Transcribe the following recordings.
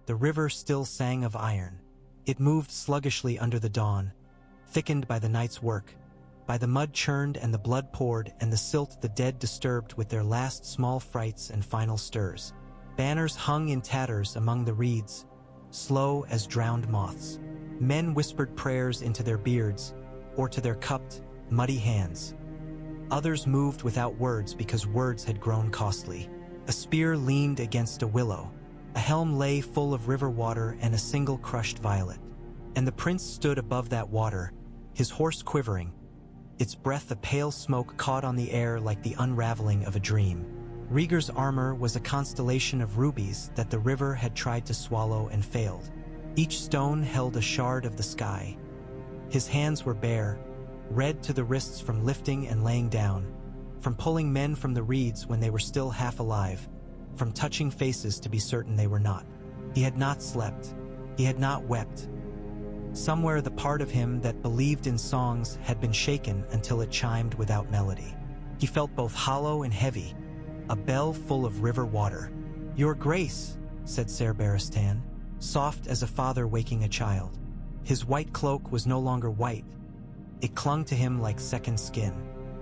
The river still sang of iron. It moved sluggishly under the dawn, thickened by the night's work, by the mud churned and the blood poured and the silt the dead disturbed with their last small frights and final stirs. Banners hung in tatters among the reeds, slow as drowned moths. Men whispered prayers into their beards or to their cupped, muddy hands. Others moved without words because words had grown costly. A spear leaned against a willow. A helm lay full of river water and a single crushed violet. And the prince stood above that water, his horse quivering, its breath a pale smoke caught on the air like the unraveling of a dream. Rhaegar's armor was a constellation of rubies that the river had tried to swallow and failed. Each stone held a shard of the sky. His hands were bare, red to the wrists from lifting and laying down, from pulling men from the reeds when they were still half alive, from touching faces to be certain they were not. He had not slept. He had not wept. Somewhere the part of him that believed in songs had been shaken until it chimed without melody. He felt both hollow and heavy, a bell full of river water. "Your Grace," said Ser Barristan, soft as a father waking a child. His white cloak was no longer white. It clung to him like second skin.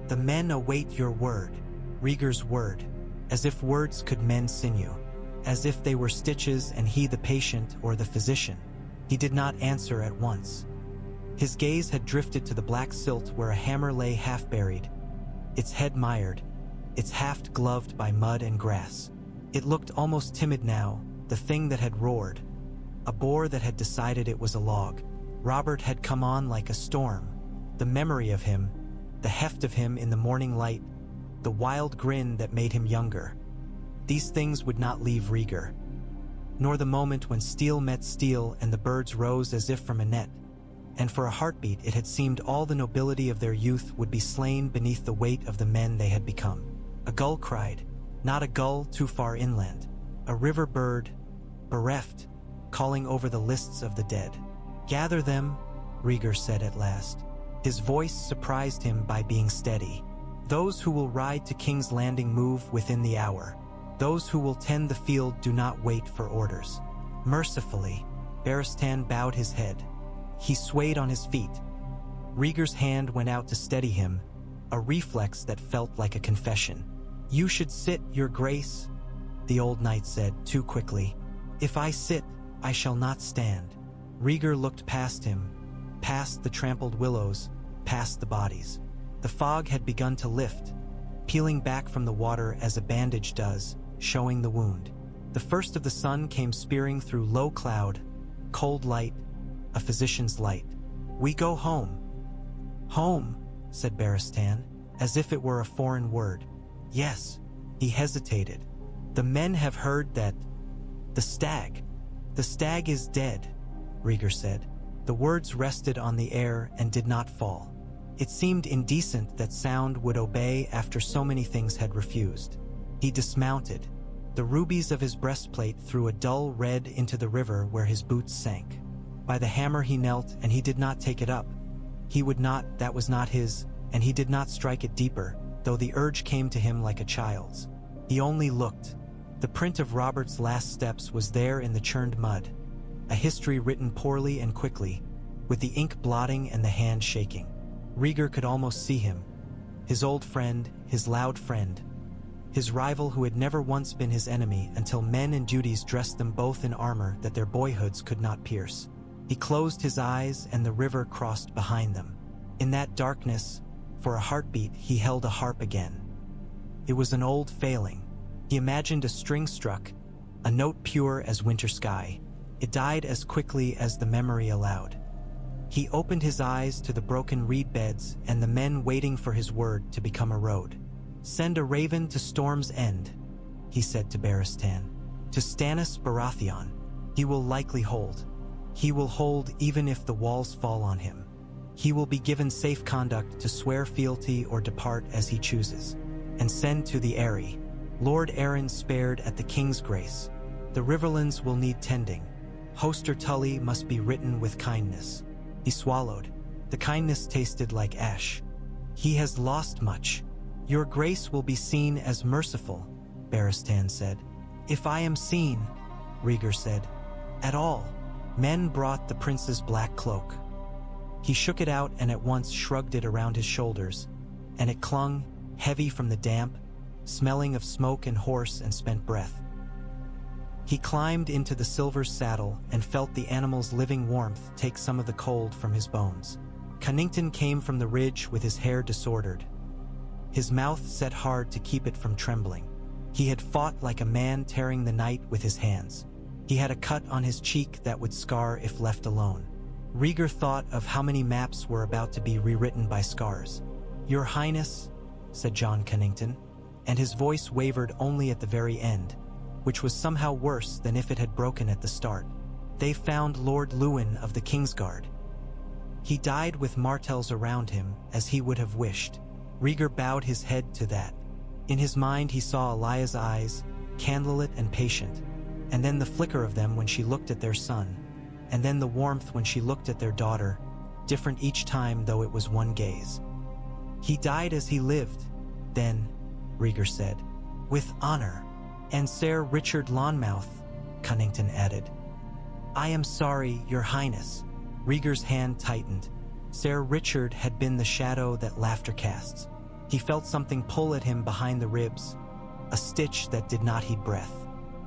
"The men await your word," Rhaegar's word, as if words could mend sinew, as if they were stitches and he the patient or the physician. He did not answer at once. His gaze had drifted to the black silt where a hammer lay half-buried, its head mired, its haft gloved by mud and grass. It looked almost timid now, the thing that had roared, a boar that had decided it was a log. Robert had come on like a storm. The memory of him, the heft of him in the morning light, the wild grin that made him younger. These things would not leave Rhaegar, nor the moment when steel met steel and the birds rose as if from a net, and for a heartbeat it had seemed all the nobility of their youth would be slain beneath the weight of the men they had become. A gull cried, not a gull too far inland, a river bird, bereft, calling over the lists of the dead. "Gather them," Rhaegar said at last. His voice surprised him by being steady. "Those who will ride to King's Landing move within the hour. Those who will tend the field do not wait for orders." Mercifully, Barristan bowed his head. He swayed on his feet. Rhaegar's hand went out to steady him, a reflex that felt like a confession. "You should sit, Your Grace," the old knight said, too quickly. "If I sit, I shall not stand." Rhaegar looked past him, past the trampled willows, past the bodies. The fog had begun to lift, peeling back from the water as a bandage does, showing the wound. The first of the sun came spearing through low cloud, cold light, a physician's light. "We go home." "Home," said Barristan, as if it were a foreign word. "Yes." He hesitated. "The men have heard that the stag is dead," Rhaegar said. The words rested on the air and did not fall. It seemed indecent that sound would obey after so many things had refused. He dismounted. The rubies of his breastplate threw a dull red into the river where his boots sank. By the hammer he knelt, and he did not take it up. He would not, that was not his, and he did not strike it deeper, though the urge came to him like a child's. He only looked. The print of Robert's last steps was there in the churned mud, a history written poorly and quickly, with the ink blotting and the hand shaking. Rhaegar could almost see him, his old friend, his loud friend, his rival who had never once been his enemy until men and duties dressed them both in armor that their boyhoods could not pierce. He closed his eyes and the river crossed behind them. In that darkness, for a heartbeat, he held a harp again. It was an old failing. He imagined a string struck, a note pure as winter sky. It died as quickly as the memory allowed. He opened his eyes to the broken reed beds and the men waiting for his word to become a road. "Send a raven to Storm's End," he said to Barristan. "To Stannis Baratheon. He will likely hold. He will hold even if the walls fall on him. He will be given safe conduct to swear fealty or depart as he chooses. And send to the Eyrie. Lord Arryn spared at the King's grace. The riverlands will need tending. Hoster Tully must be written with kindness." He swallowed. The kindness tasted like ash. "He has lost much. Your Grace will be seen as merciful," Barristan said. "If I am seen," Rhaegar said. At all. Men brought the prince's black cloak. He shook it out and at once shrugged it around his shoulders, and it clung, heavy from the damp, smelling of smoke and horse and spent breath. He climbed into the silver saddle and felt the animal's living warmth take some of the cold from his bones. Cunnington came from the ridge with his hair disordered, his mouth set hard to keep it from trembling. He had fought like a man tearing the night with his hands. He had a cut on his cheek that would scar if left alone. Rhaegar thought of how many maps were about to be rewritten by scars. "Your Highness," said John Cunnington, and his voice wavered only at the very end, which was somehow worse than if it had broken at the start. "They found Lord Lewin of the Kingsguard. He died with martels around him, as he would have wished." Rhaegar bowed his head to that. In his mind he saw Elia's eyes, candlelit and patient, and then the flicker of them when she looked at their son, and then the warmth when she looked at their daughter, different each time though it was one gaze. "He died as he lived, then," Rhaegar said, "with honor. And Sir Richard Lonmouth," Cunnington added. "I am sorry, Your Highness." Rhaegar's hand tightened. Sir Richard had been the shadow that laughter casts. He felt something pull at him behind the ribs, a stitch that did not heed breath.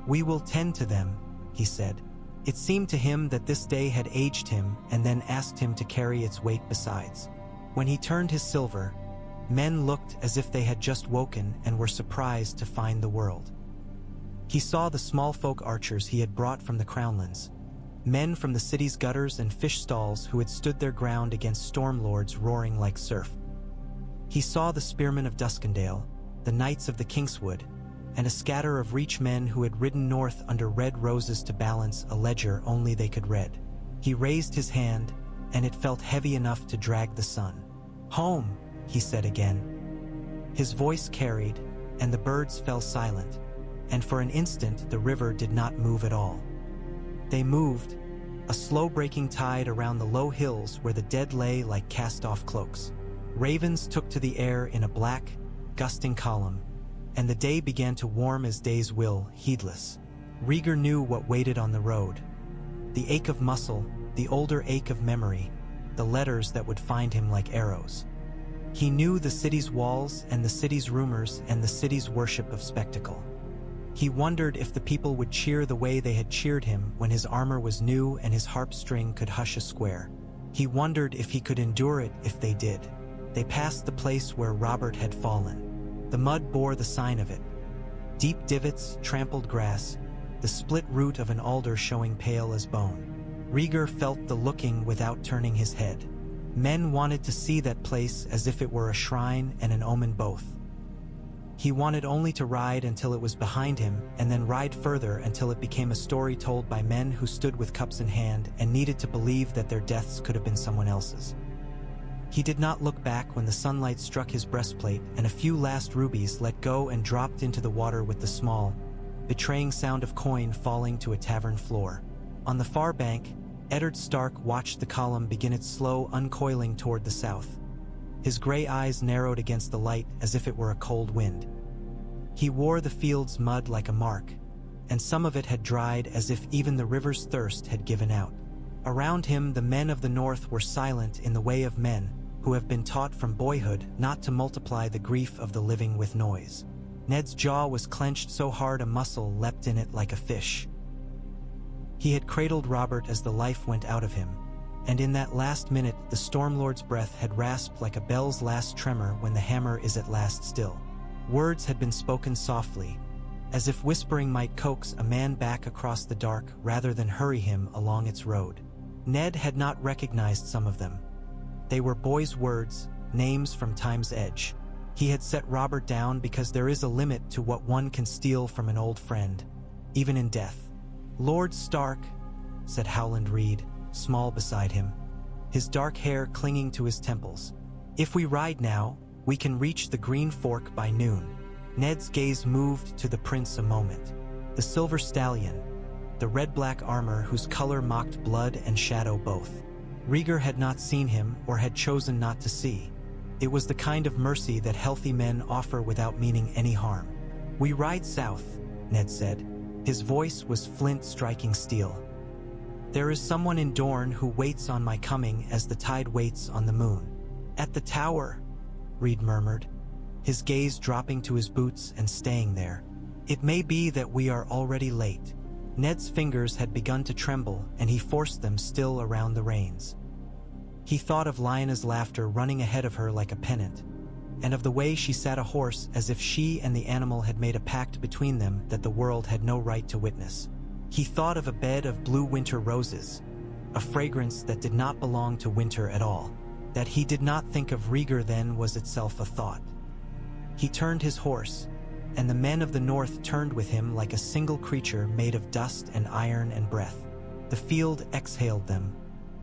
"We will tend to them," he said. It seemed to him that this day had aged him and then asked him to carry its weight besides. When he turned his silver, men looked as if they had just woken and were surprised to find the world. He saw the small folk archers he had brought from the Crownlands, men from the city's gutters and fish stalls who had stood their ground against storm lords roaring like surf. He saw the spearmen of Duskendale, the knights of the Kingswood, and a scatter of reach men who had ridden north under red roses to balance a ledger only they could read. He raised his hand, and it felt heavy enough to drag the sun. "Home," he said again. His voice carried, and the birds fell silent, and for an instant the river did not move at all. They moved, a slow-breaking tide around the low hills where the dead lay like cast-off cloaks. Ravens took to the air in a black, gusting column, and the day began to warm as days will, heedless. Rhaegar knew what waited on the road. The ache of muscle, the older ache of memory, the letters that would find him like arrows. He knew the city's walls and the city's rumors and the city's worship of spectacle. He wondered if the people would cheer the way they had cheered him when his armor was new and his harp string could hush a square. He wondered if he could endure it if they did. They passed the place where Robert had fallen. The mud bore the sign of it. Deep divots, trampled grass, the split root of an alder showing pale as bone. Rhaegar felt the looking without turning his head. Men wanted to see that place as if it were a shrine and an omen both. He wanted only to ride until it was behind him, and then ride further until it became a story told by men who stood with cups in hand and needed to believe that their deaths could have been someone else's. He did not look back when the sunlight struck his breastplate and a few last rubies let go and dropped into the water with the small, betraying sound of coin falling to a tavern floor. On the far bank, Eddard Stark watched the column begin its slow uncoiling toward the south. His gray eyes narrowed against the light as if it were a cold wind. He wore the field's mud like a mark, and some of it had dried as if even the river's thirst had given out. Around him, the men of the north were silent in the way of men who have been taught from boyhood not to multiply the grief of the living with noise. Ned's jaw was clenched so hard a muscle leapt in it like a fish. He had cradled Robert as the life went out of him, and in that last minute the Stormlord's breath had rasped like a bell's last tremor when the hammer is at last still. Words had been spoken softly, as if whispering might coax a man back across the dark rather than hurry him along its road. Ned had not recognized some of them. They were boys' words, names from time's edge. He had set Robert down because there is a limit to what one can steal from an old friend, even in death. "Lord Stark," said Howland Reed, small beside him, his dark hair clinging to his temples. "If we ride now, we can reach the Green Fork by noon." Ned's gaze moved to the prince a moment. The silver stallion, the red-black armor whose color mocked blood and shadow both. Rhaegar had not seen him or had chosen not to see. It was the kind of mercy that healthy men offer without meaning any harm. "We ride south," Ned said. His voice was flint striking steel. There is someone in Dorne who waits on my coming as the tide waits on the moon. At the tower, Reed murmured, his gaze dropping to his boots and staying there. It may be that we are already late. Ned's fingers had begun to tremble, and he forced them still around the reins. He thought of Lyanna's laughter running ahead of her like a pennant, and of the way she sat a horse as if she and the animal had made a pact between them that the world had no right to witness. He thought of a bed of blue winter roses, a fragrance that did not belong to winter at all. That he did not think of Rhaegar then was itself a thought. He turned his horse, and the men of the north turned with him like a single creature made of dust and iron and breath. The field exhaled them,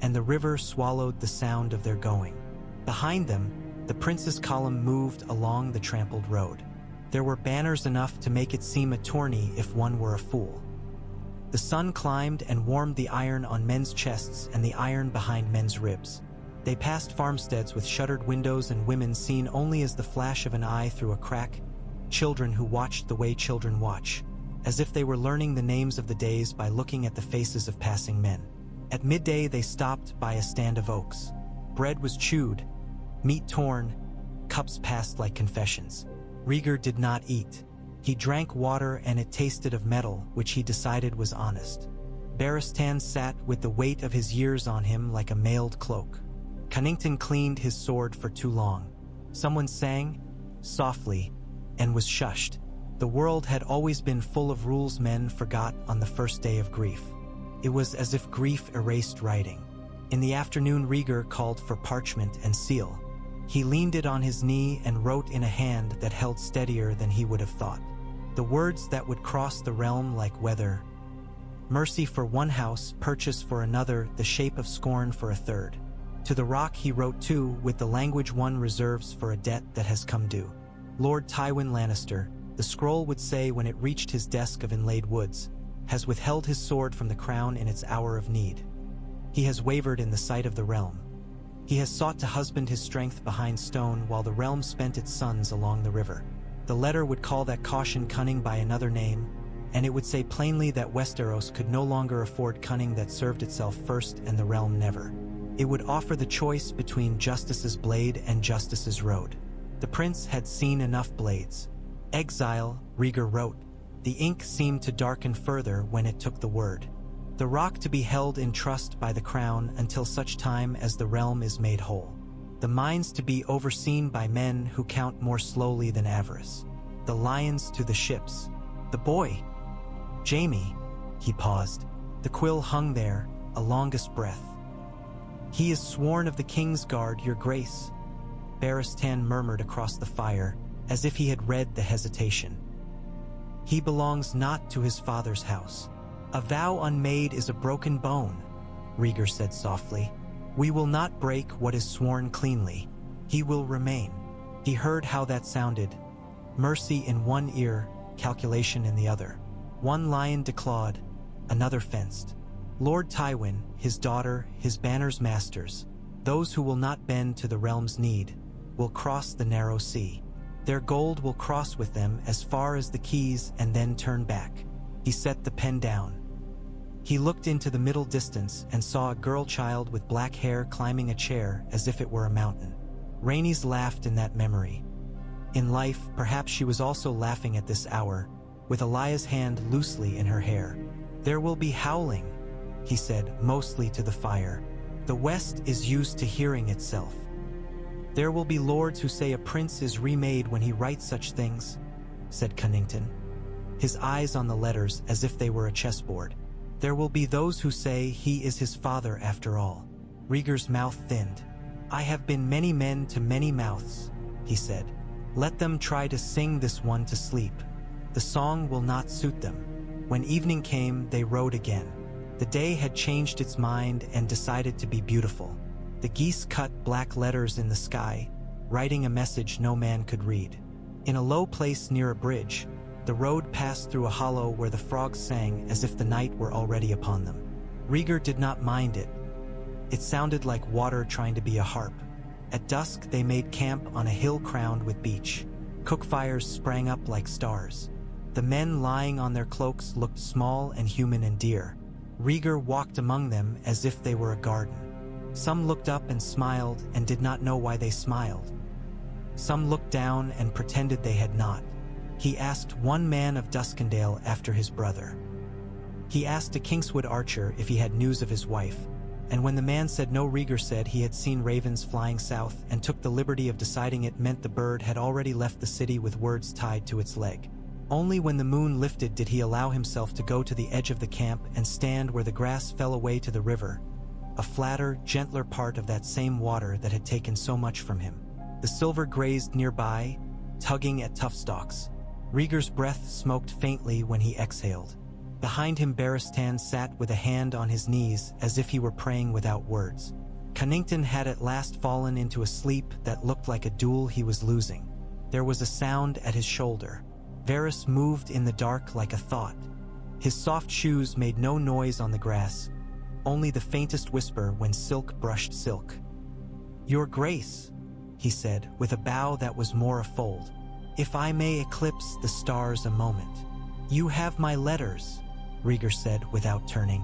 and the river swallowed the sound of their going. Behind them, the prince's column moved along the trampled road. There were banners enough to make it seem a tourney if one were a fool. The sun climbed and warmed the iron on men's chests and the iron behind men's ribs. They passed farmsteads with shuttered windows and women seen only as the flash of an eye through a crack, children who watched the way children watch, as if they were learning the names of the days by looking at the faces of passing men. At midday they stopped by a stand of oaks. Bread was chewed, meat torn, cups passed like confessions. Rhaegar did not eat. He drank water and it tasted of metal, which he decided was honest. Baratheon sat with the weight of his years on him like a mailed cloak. Cunnington cleaned his sword for too long. Someone sang, softly, and was shushed. The world had always been full of rules men forgot on the first day of grief. It was as if grief erased writing. In the afternoon Rhaegar called for parchment and seal. He leaned it on his knee and wrote in a hand that held steadier than he would have thought. The words that would cross the realm like weather. Mercy for one house, purchase for another, the shape of scorn for a third. To the rock he wrote too, with the language one reserves for a debt that has come due. Lord Tywin Lannister, the scroll would say when it reached his desk of inlaid woods, has withheld his sword from the crown in its hour of need. He has wavered in the sight of the realm. He has sought to husband his strength behind stone while the realm spent its sons along the river. The letter would call that caution cunning by another name, and it would say plainly that Westeros could no longer afford cunning that served itself first and the realm never. It would offer the choice between Justice's blade and Justice's road. The prince had seen enough blades. Exile, Rhaegar wrote. The ink seemed to darken further when it took the word. The rock to be held in trust by the crown until such time as the realm is made whole. The mines to be overseen by men who count more slowly than avarice. The lions to the ships. The boy. Jaime. He paused. The quill hung there, a longest breath. He is sworn of the king's guard, your grace. Baratheon murmured across the fire, as if he had read the hesitation. He belongs not to his father's house. A vow unmade is a broken bone, Rhaegar said softly. We will not break what is sworn cleanly. He will remain. He heard how that sounded. Mercy in one ear, calculation in the other. One lion declawed, another fenced. Lord Tywin, his daughter, his banner's masters, those who will not bend to the realm's need, will cross the narrow sea. Their gold will cross with them as far as the keys and then turn back. He set the pen down. He looked into the middle distance and saw a girl child with black hair climbing a chair as if it were a mountain. Rhaenys laughed in that memory. In life, perhaps she was also laughing at this hour, with Elia's hand loosely in her hair. There will be howling, he said, mostly to the fire. The West is used to hearing itself. There will be lords who say a prince is remade when he writes such things, said Cunnington, his eyes on the letters as if they were a chessboard. There will be those who say he is his father after all. Rhaegar's mouth thinned. I have been many men to many mouths, he said. Let them try to sing this one to sleep. The song will not suit them. When evening came, they rode again. The day had changed its mind and decided to be beautiful. The geese cut black letters in the sky, writing a message no man could read. In a low place near a bridge, the road passed through a hollow where the frogs sang as if the night were already upon them. Rhaegar did not mind it. It sounded like water trying to be a harp. At dusk they made camp on a hill crowned with beech. Cook fires sprang up like stars. The men lying on their cloaks looked small and human and dear. Rhaegar walked among them as if they were a garden. Some looked up and smiled and did not know why they smiled. Some looked down and pretended they had not. He asked one man of Duskendale after his brother. He asked a Kingswood archer if he had news of his wife, and when the man said no, Rhaegar said he had seen ravens flying south and took the liberty of deciding it meant the bird had already left the city with words tied to its leg. Only when the moon lifted did he allow himself to go to the edge of the camp and stand where the grass fell away to the river, a flatter, gentler part of that same water that had taken so much from him. The silver grazed nearby, tugging at tough stalks. Rhaegar's breath smoked faintly when he exhaled. Behind him Barristan sat with a hand on his knees as if he were praying without words. Connington had at last fallen into a sleep that looked like a duel he was losing. There was a sound at his shoulder. Varys moved in the dark like a thought. His soft shoes made no noise on the grass, only the faintest whisper when silk brushed silk. "Your Grace," he said, with a bow that was more a fold. "If I may eclipse the stars a moment." "You have my letters," Rhaegar said without turning.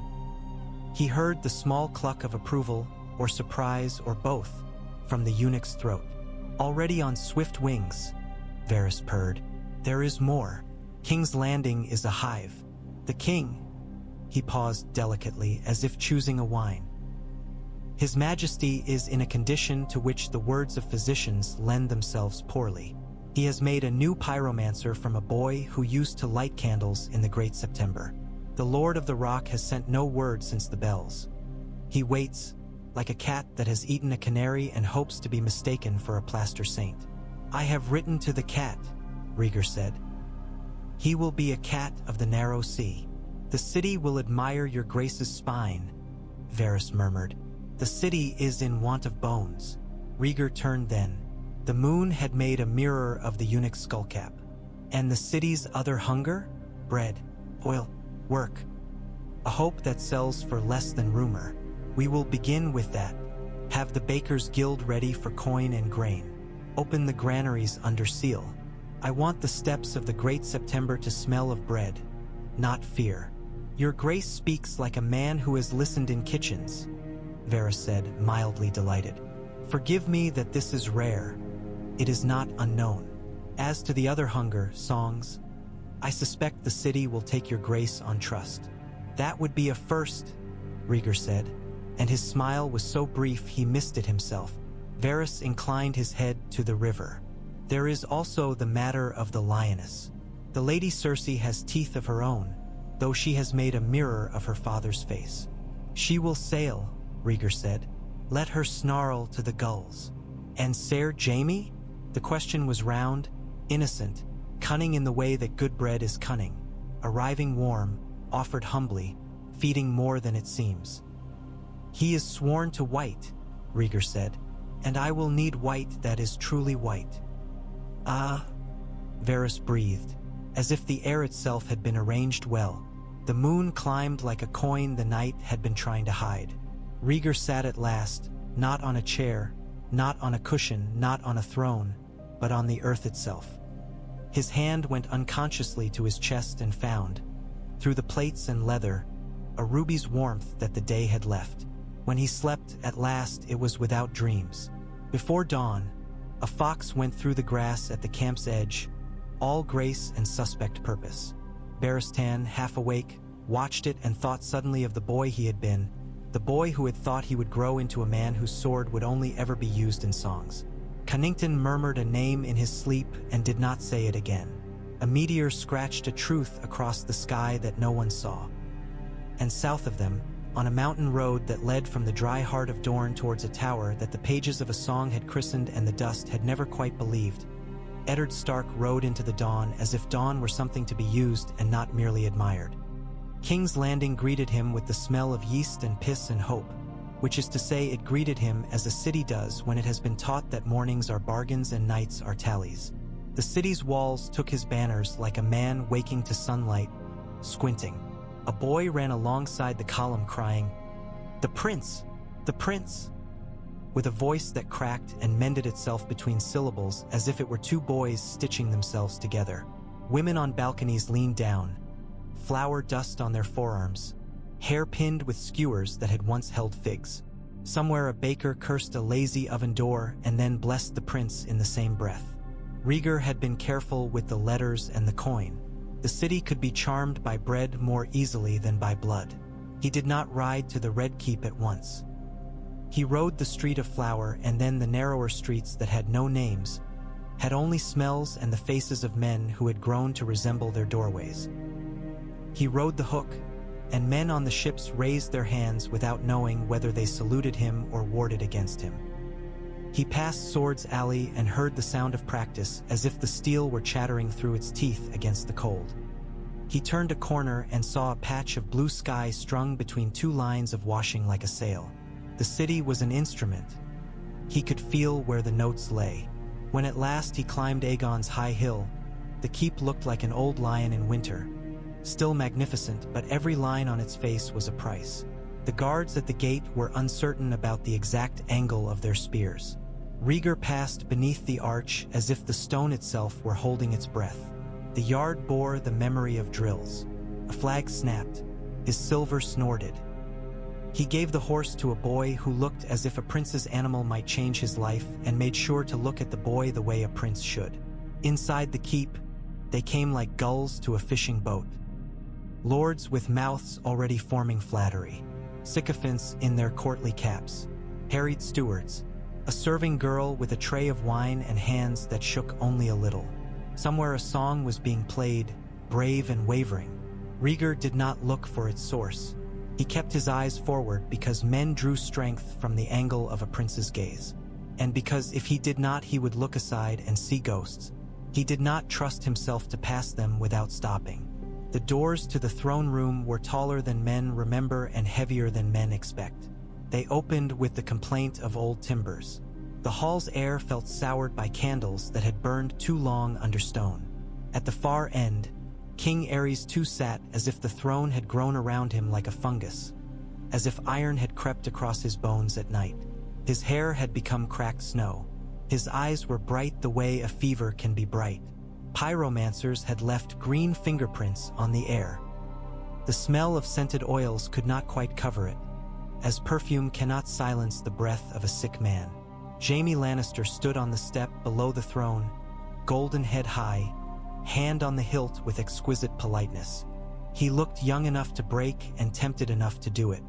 He heard the small cluck of approval, or surprise, or both, from the eunuch's throat. "Already on swift wings," Varys purred. "There is more. King's Landing is a hive. The king—" He paused delicately, as if choosing a wine. "His Majesty is in a condition to which the words of physicians lend themselves poorly. He has made a new pyromancer from a boy who used to light candles in the Great September. The Lord of the Rock has sent no word since the bells. He waits, like a cat that has eaten a canary and hopes to be mistaken for a plaster saint." "I have written to the cat," Rhaegar said. "He will be a cat of the narrow sea." "The city will admire your Grace's spine," Varys murmured. "The city is in want of bones." Rhaegar turned then. The moon had made a mirror of the eunuch's skullcap. "And the city's other hunger? Bread, oil, work. A hope that sells for less than rumor. We will begin with that. Have the Bakers' Guild ready for coin and grain. Open the granaries under seal. I want the steps of the Great September to smell of bread, not fear." "Your Grace speaks like a man who has listened in kitchens," Varys said, mildly delighted. "Forgive me that this is rare. It is not unknown. As to the other hunger, songs, I suspect the city will take your Grace on trust." "That would be a first," Rhaegar said, and his smile was so brief he missed it himself. Varys inclined his head to the river. "There is also the matter of the lioness. The Lady Cersei has teeth of her own, though she has made a mirror of her father's face." "She will sail," Rhaegar said. "Let her snarl to the gulls." "And Ser Jaime?" The question was round, innocent, cunning in the way that good bread is cunning. Arriving warm, offered humbly, feeding more than it seems. "He is sworn to white," Rhaegar said, "and I will need white that is truly white." "Ah," Varys breathed, as if the air itself had been arranged well. The moon climbed like a coin the night had been trying to hide. Rhaegar sat at last, not on a chair, not on a cushion, not on a throne, but on the earth itself. His hand went unconsciously to his chest and found, through the plates and leather, a ruby's warmth that the day had left. When he slept at last, it was without dreams. Before dawn, a fox went through the grass at the camp's edge, all grace and suspect purpose. Barristan, half awake, watched it and thought suddenly of the boy he had been, the boy who had thought he would grow into a man whose sword would only ever be used in songs. Connington murmured a name in his sleep and did not say it again. A meteor scratched a truth across the sky that no one saw. And south of them, on a mountain road that led from the dry heart of Dorne towards a tower that the pages of a song had christened and the dust had never quite believed, Eddard Stark rode into the dawn as if dawn were something to be used and not merely admired. King's Landing greeted him with the smell of yeast and piss and hope, which is to say it greeted him as a city does when it has been taught that mornings are bargains and nights are tallies. The city's walls took his banners like a man waking to sunlight, squinting. A boy ran alongside the column crying, "The Prince! The Prince!" with a voice that cracked and mended itself between syllables as if it were two boys stitching themselves together. Women on balconies leaned down, flour dust on their forearms, hair pinned with skewers that had once held figs. Somewhere a baker cursed a lazy oven door and then blessed the prince in the same breath. Rhaegar had been careful with the letters and the coin. The city could be charmed by bread more easily than by blood. He did not ride to the Red Keep at once. He rode the Street of Flower and then the narrower streets that had no names, had only smells and the faces of men who had grown to resemble their doorways. He rode the Hook, and men on the ships raised their hands without knowing whether they saluted him or warded against him. He passed Swords Alley and heard the sound of practice as if the steel were chattering through its teeth against the cold. He turned a corner and saw a patch of blue sky strung between two lines of washing like a sail. The city was an instrument. He could feel where the notes lay. When at last he climbed Aegon's high hill, the keep looked like an old lion in winter. Still magnificent, but every line on its face was a price. The guards at the gate were uncertain about the exact angle of their spears. Rhaegar passed beneath the arch as if the stone itself were holding its breath. The yard bore the memory of drills. A flag snapped. His silver snorted. He gave the horse to a boy who looked as if a prince's animal might change his life and made sure to look at the boy the way a prince should. Inside the keep, they came like gulls to a fishing boat. Lords with mouths already forming flattery. Sycophants in their courtly caps. Harried stewards. A serving girl with a tray of wine and hands that shook only a little. Somewhere a song was being played, brave and wavering. Rhaegar did not look for its source. He kept his eyes forward because men drew strength from the angle of a prince's gaze. And because if he did not, he would look aside and see ghosts. He did not trust himself to pass them without stopping. The doors to the throne room were taller than men remember and heavier than men expect. They opened with the complaint of old timbers. The hall's air felt soured by candles that had burned too long under stone. At the far end, King Aerys II sat as if the throne had grown around him like a fungus, as if iron had crept across his bones at night. His hair had become cracked snow. His eyes were bright the way a fever can be bright. Pyromancers had left green fingerprints on the air. The smell of scented oils could not quite cover it, as perfume cannot silence the breath of a sick man. Jaime Lannister stood on the step below the throne, golden head high, hand on the hilt with exquisite politeness. He looked young enough to break and tempted enough to do it.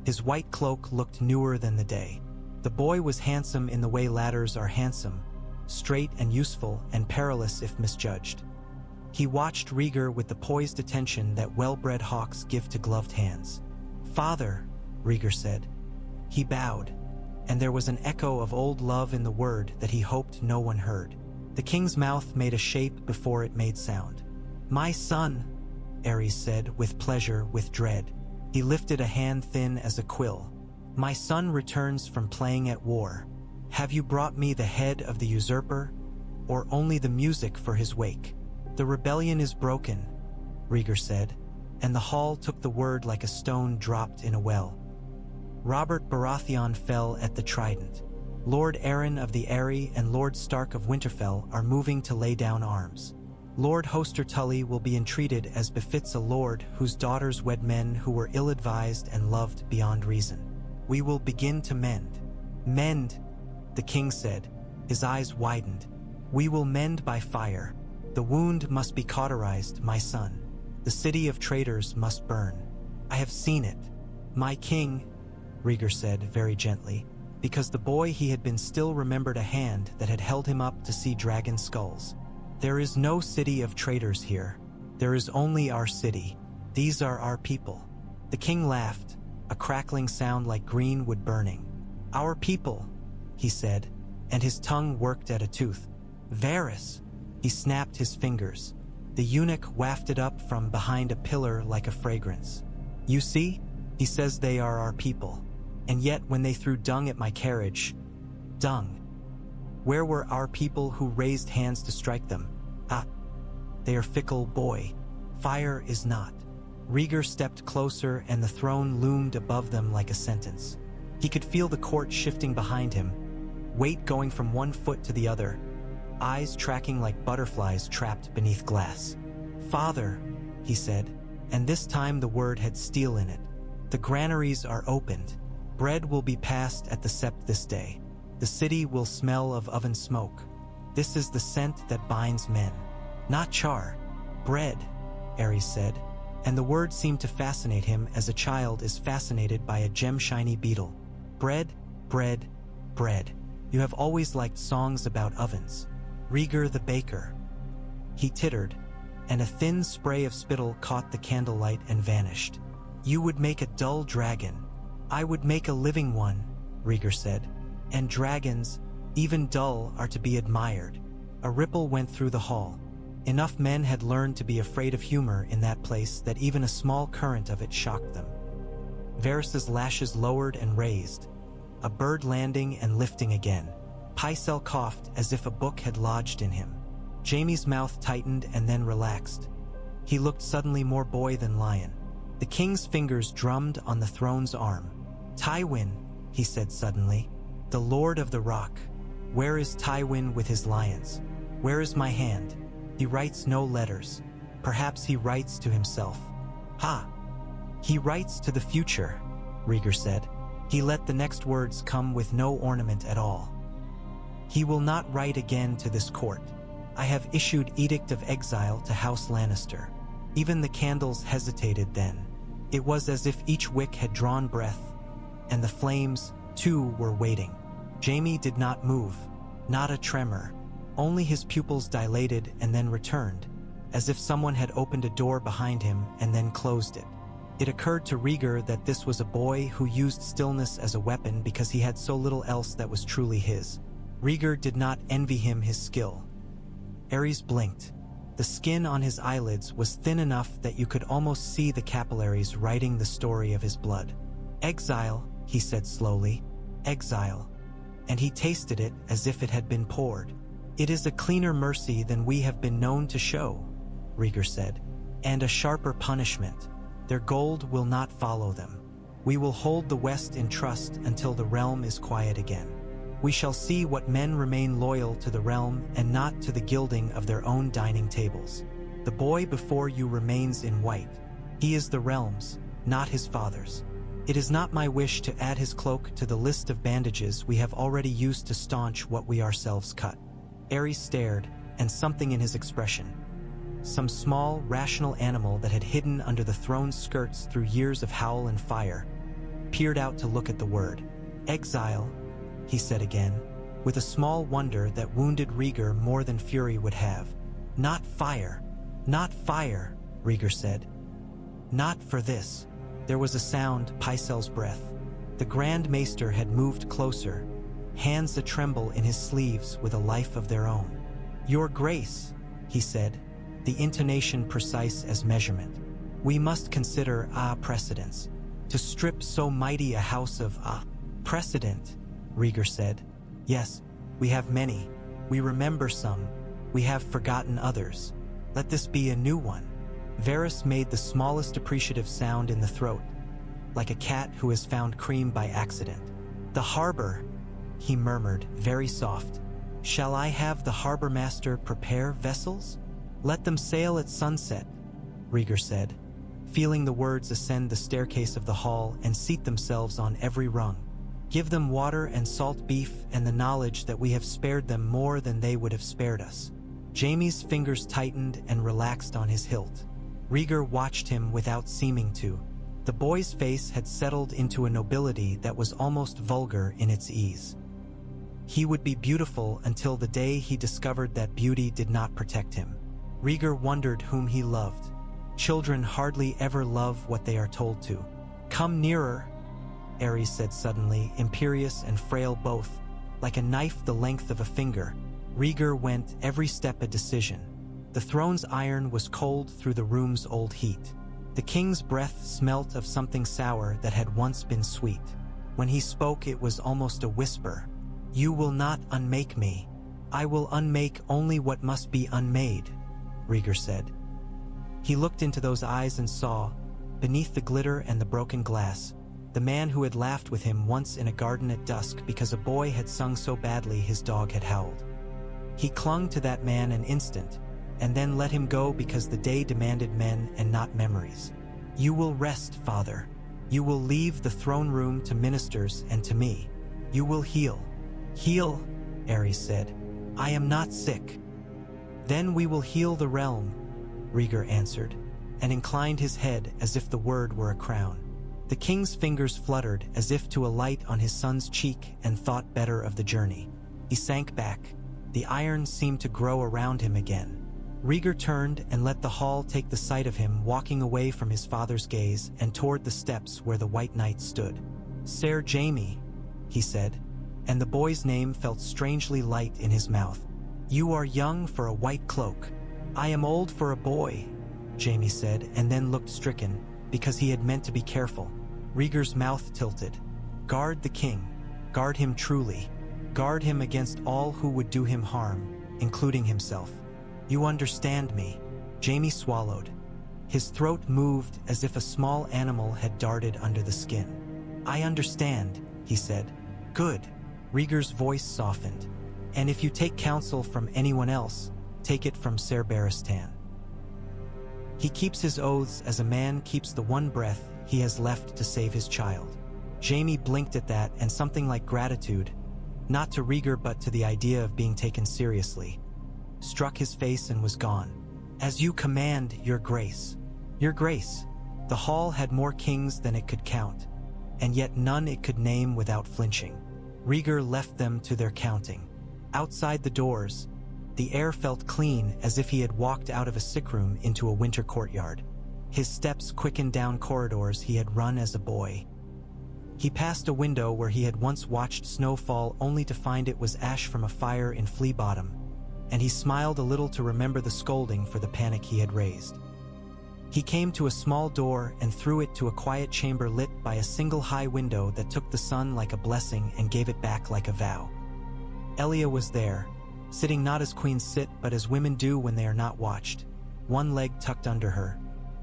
His white cloak looked newer than the day. The boy was handsome in the way ladders are handsome, straight and useful and perilous if misjudged. He watched Rhaegar with the poised attention that well-bred hawks give to gloved hands. "Father," Rhaegar said. He bowed, and there was an echo of old love in the word that he hoped no one heard. The king's mouth made a shape before it made sound. "My son," Aerys said, with pleasure, with dread. He lifted a hand thin as a quill. "My son returns from playing at war. Have you brought me the head of the usurper, or only the music for his wake?" "The rebellion is broken," Rhaegar said, and the hall took the word like a stone dropped in a well. Robert Baratheon fell at the trident. Lord Arryn of the Eyrie and Lord Stark of Winterfell are moving to lay down arms. Lord Hoster Tully will be entreated as befits a lord whose daughters wed men who were ill-advised and loved beyond reason. We will begin to mend. "Mend," the king said. His eyes widened. "We will mend by fire. The wound must be cauterized, my son. The city of traitors must burn. I have seen it. My king," Rhaegar said very gently, because the boy he had been still remembered a hand that had held him up to see dragon skulls. "There is no city of traitors here. There is only our city. These are our people." The king laughed, a crackling sound like green wood burning. "Our people," he said, and his tongue worked at a tooth. "Varys," he snapped his fingers. The eunuch wafted up from behind a pillar like a fragrance. "You see? He says they are our people. And yet when they threw dung at my carriage, dung. Where were our people who raised hands to strike them? Ah, they are fickle, boy. Fire is not." Rhaegar stepped closer and the throne loomed above them like a sentence. He could feel the court shifting behind him, weight going from one foot to the other, eyes tracking like butterflies trapped beneath glass. "Father," he said, and this time the word had steel in it. The granaries are opened. Bread will be passed at the sept this day. The city will smell of oven smoke. This is the scent that binds men. Not char. Bread, Aerys said, and the word seemed to fascinate him as a child is fascinated by a gem-shiny beetle. Bread, bread, bread. You have always liked songs about ovens. Rhaegar the baker. He tittered, and a thin spray of spittle caught the candlelight and vanished. You would make a dull dragon. I would make a living one, Rhaegar said. And dragons, even dull, are to be admired. A ripple went through the hall. Enough men had learned to be afraid of humor in that place that even a small current of it shocked them. Varys's lashes lowered and raised, a bird landing and lifting again. Pycelle coughed as if a book had lodged in him. Jaime's mouth tightened and then relaxed. He looked suddenly more boy than lion. The king's fingers drummed on the throne's arm. Tywin, he said suddenly, the Lord of the Rock. Where is Tywin with his lions? Where is my hand? He writes no letters. Perhaps he writes to himself. Ha! He writes to the future, Rhaegar said. He let the next words come with no ornament at all. He will not write again to this court. I have issued edict of exile to House Lannister. Even the candles hesitated then. It was as if each wick had drawn breath, and the flames, too, were waiting. Jaime did not move, not a tremor. Only his pupils dilated and then returned, as if someone had opened a door behind him and then closed it. It occurred to Rhaegar that this was a boy who used stillness as a weapon because he had so little else that was truly his. Rhaegar did not envy him his skill. Aerys blinked. The skin on his eyelids was thin enough that you could almost see the capillaries writing the story of his blood. Exile, he said slowly. Exile. And he tasted it as if it had been poured. It is a cleaner mercy than we have been known to show, Rhaegar said, and a sharper punishment. Their gold will not follow them. We will hold the West in trust until the realm is quiet again. We shall see what men remain loyal to the realm and not to the gilding of their own dining tables. The boy before you remains in white. He is the realm's, not his father's. It is not my wish to add his cloak to the list of bandages we have already used to staunch what we ourselves cut. Aerys stared, and something in his expression, some small, rational animal that had hidden under the throne's skirts through years of howl and fire, peered out to look at the word. Exile, he said again, with a small wonder that wounded Rhaegar more than fury would have. Not fire, Rhaegar said. Not for this. There was a sound, Pycelle's breath. The Grand Maester had moved closer, hands a-tremble in his sleeves with a life of their own. Your Grace, he said, the intonation precise as measurement. We must consider precedents. To strip so mighty a house of precedent, Rhaegar said. Yes, we have many. We remember some. We have forgotten others. Let this be a new one. Varys made the smallest appreciative sound in the throat, like a cat who has found cream by accident. The harbor, he murmured, very soft. Shall I have the harbor master prepare vessels? Let them sail at sunset, Rhaegar said, feeling the words ascend the staircase of the hall and seat themselves on every rung. Give them water and salt beef and the knowledge that we have spared them more than they would have spared us. Jaime's fingers tightened and relaxed on his hilt. Rhaegar watched him without seeming to. The boy's face had settled into a nobility that was almost vulgar in its ease. He would be beautiful until the day he discovered that beauty did not protect him. Rhaegar wondered whom he loved. Children hardly ever love what they are told to. Come nearer, Aerys said suddenly, imperious and frail both, like a knife the length of a finger. Rhaegar went every step a decision. The throne's iron was cold through the room's old heat. The king's breath smelt of something sour that had once been sweet. When he spoke, it was almost a whisper. You will not unmake me. I will unmake only what must be unmade, Rhaegar said. He looked into those eyes and saw, beneath the glitter and the broken glass, the man who had laughed with him once in a garden at dusk because a boy had sung so badly his dog had howled. He clung to that man an instant, and then let him go because the day demanded men and not memories. You will rest, father, You will leave the throne room to ministers and to me. You will heal." "Heal," Aerys said. "I am not sick." "Then we will heal the realm," Rhaegar answered, and inclined his head as if the word were a crown. The king's fingers fluttered as if to alight on his son's cheek and thought better of the journey. He sank back. The iron seemed to grow around him again. Rhaegar turned and let the hall take the sight of him walking away from his father's gaze and toward the steps where the White Knight stood. "Ser Jaime," he said, and the boy's name felt strangely light in his mouth. "You are young for a white cloak." "I am old for a boy," Jaime said, and then looked stricken, because he had meant to be careful. Rhaegar's mouth tilted. "Guard the king. Guard him truly. Guard him against all who would do him harm, including himself. You understand me?" Jaime swallowed. His throat moved as if a small animal had darted under the skin. "I understand," he said. "Good." Rhaegar's voice softened. "And if you take counsel from anyone else, take it from Ser Barristan. He keeps his oaths as a man keeps the one breath he has left to save his child." Jaime blinked at that, and something like gratitude, not to Rhaegar but to the idea of being taken seriously, struck his face and was gone. "As you command, Your Grace." "Your Grace." The hall had more kings than it could count, and yet none it could name without flinching. Rhaegar left them to their counting. Outside the doors, the air felt clean, as if he had walked out of a sick room into a winter courtyard. His steps quickened down corridors he had run as a boy. He passed a window where he had once watched snow fall only to find it was ash from a fire in Flea Bottom, and he smiled a little to remember the scolding for the panic he had raised. He came to a small door and through it to a quiet chamber lit by a single high window that took the sun like a blessing and gave it back like a vow. Elia was there, sitting not as queens sit but as women do when they are not watched, one leg tucked under her,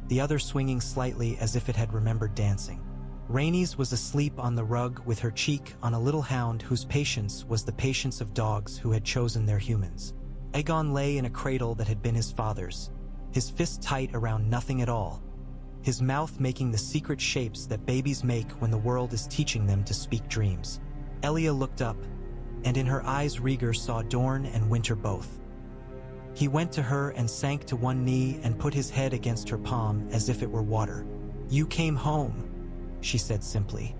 the other swinging slightly as if it had remembered dancing. Rhaenys was asleep on the rug with her cheek on a little hound whose patience was the patience of dogs who had chosen their humans. Aegon lay in a cradle that had been his father's, his fist tight around nothing at all, his mouth making the secret shapes that babies make when the world is teaching them to speak dreams. Elia looked up, and in her eyes Rhaegar saw Dorne and Winter both. He went to her and sank to one knee and put his head against her palm as if it were water. "You came home," she said simply,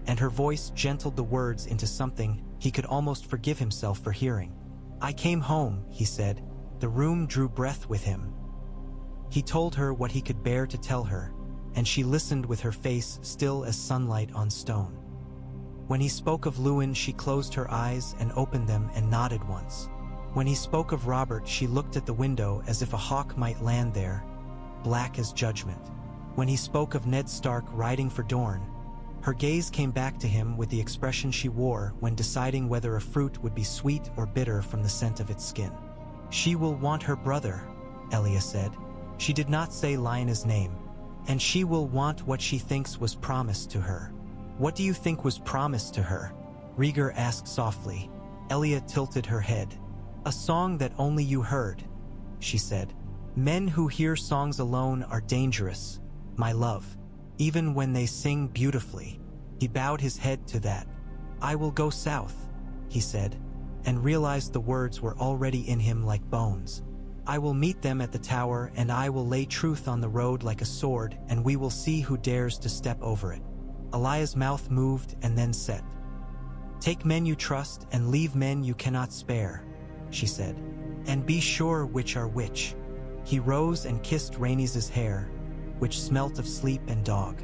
and her voice gentled the words into something he could almost forgive himself for hearing. "I came home," he said. The room drew breath with him. He told her what he could bear to tell her, and she listened with her face still as sunlight on stone. When he spoke of Luwin, she closed her eyes and opened them and nodded once. When he spoke of Robert, she looked at the window as if a hawk might land there, black as judgment. When he spoke of Ned Stark riding for Dorne, her gaze came back to him with the expression she wore when deciding whether a fruit would be sweet or bitter from the scent of its skin. "She will want her brother," Elia said. She did not say Lyanna's name. "And she will want what she thinks was promised to her." "What do you think was promised to her?" Rhaegar asked softly. Elia tilted her head. "A song that only you heard," she said. "Men who hear songs alone are dangerous, my love, even when they sing beautifully." He bowed his head to that. "I will go south," he said, and realized the words were already in him like bones. "I will meet them at the tower, and I will lay truth on the road like a sword, and we will see who dares to step over it." Elia's mouth moved and then set. "Take men you trust and leave men you cannot spare," she said, "and be sure which are which." He rose and kissed Rhaenys' hair, which smelt of sleep and dog.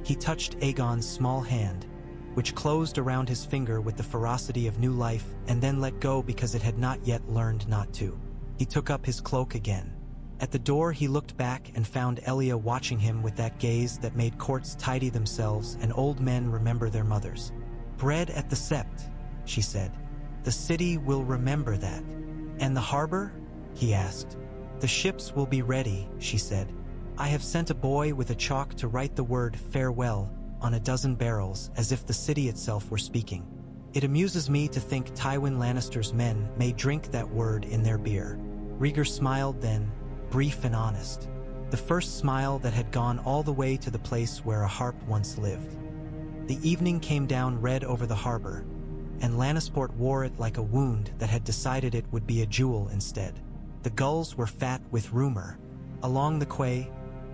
He touched Aegon's small hand, which closed around his finger with the ferocity of new life and then let go because it had not yet learned not to. He took up his cloak again. At the door he looked back and found Elia watching him with that gaze that made courts tidy themselves and old men remember their mothers. "Bread at the Sept," she said. "The city will remember that." "And the harbor?" he asked. "The ships will be ready," she said. "I have sent a boy with a chalk to write the word farewell on a dozen barrels as if the city itself were speaking. It amuses me to think Tywin Lannister's men may drink that word in their beer." Rhaegar smiled then, brief and honest. the first smile that had gone all the way to the place where a harp once lived. The evening came down red over the harbor, and Lannisport wore it like a wound that had decided it would be a jewel instead. The gulls were fat with rumor. Along the quay,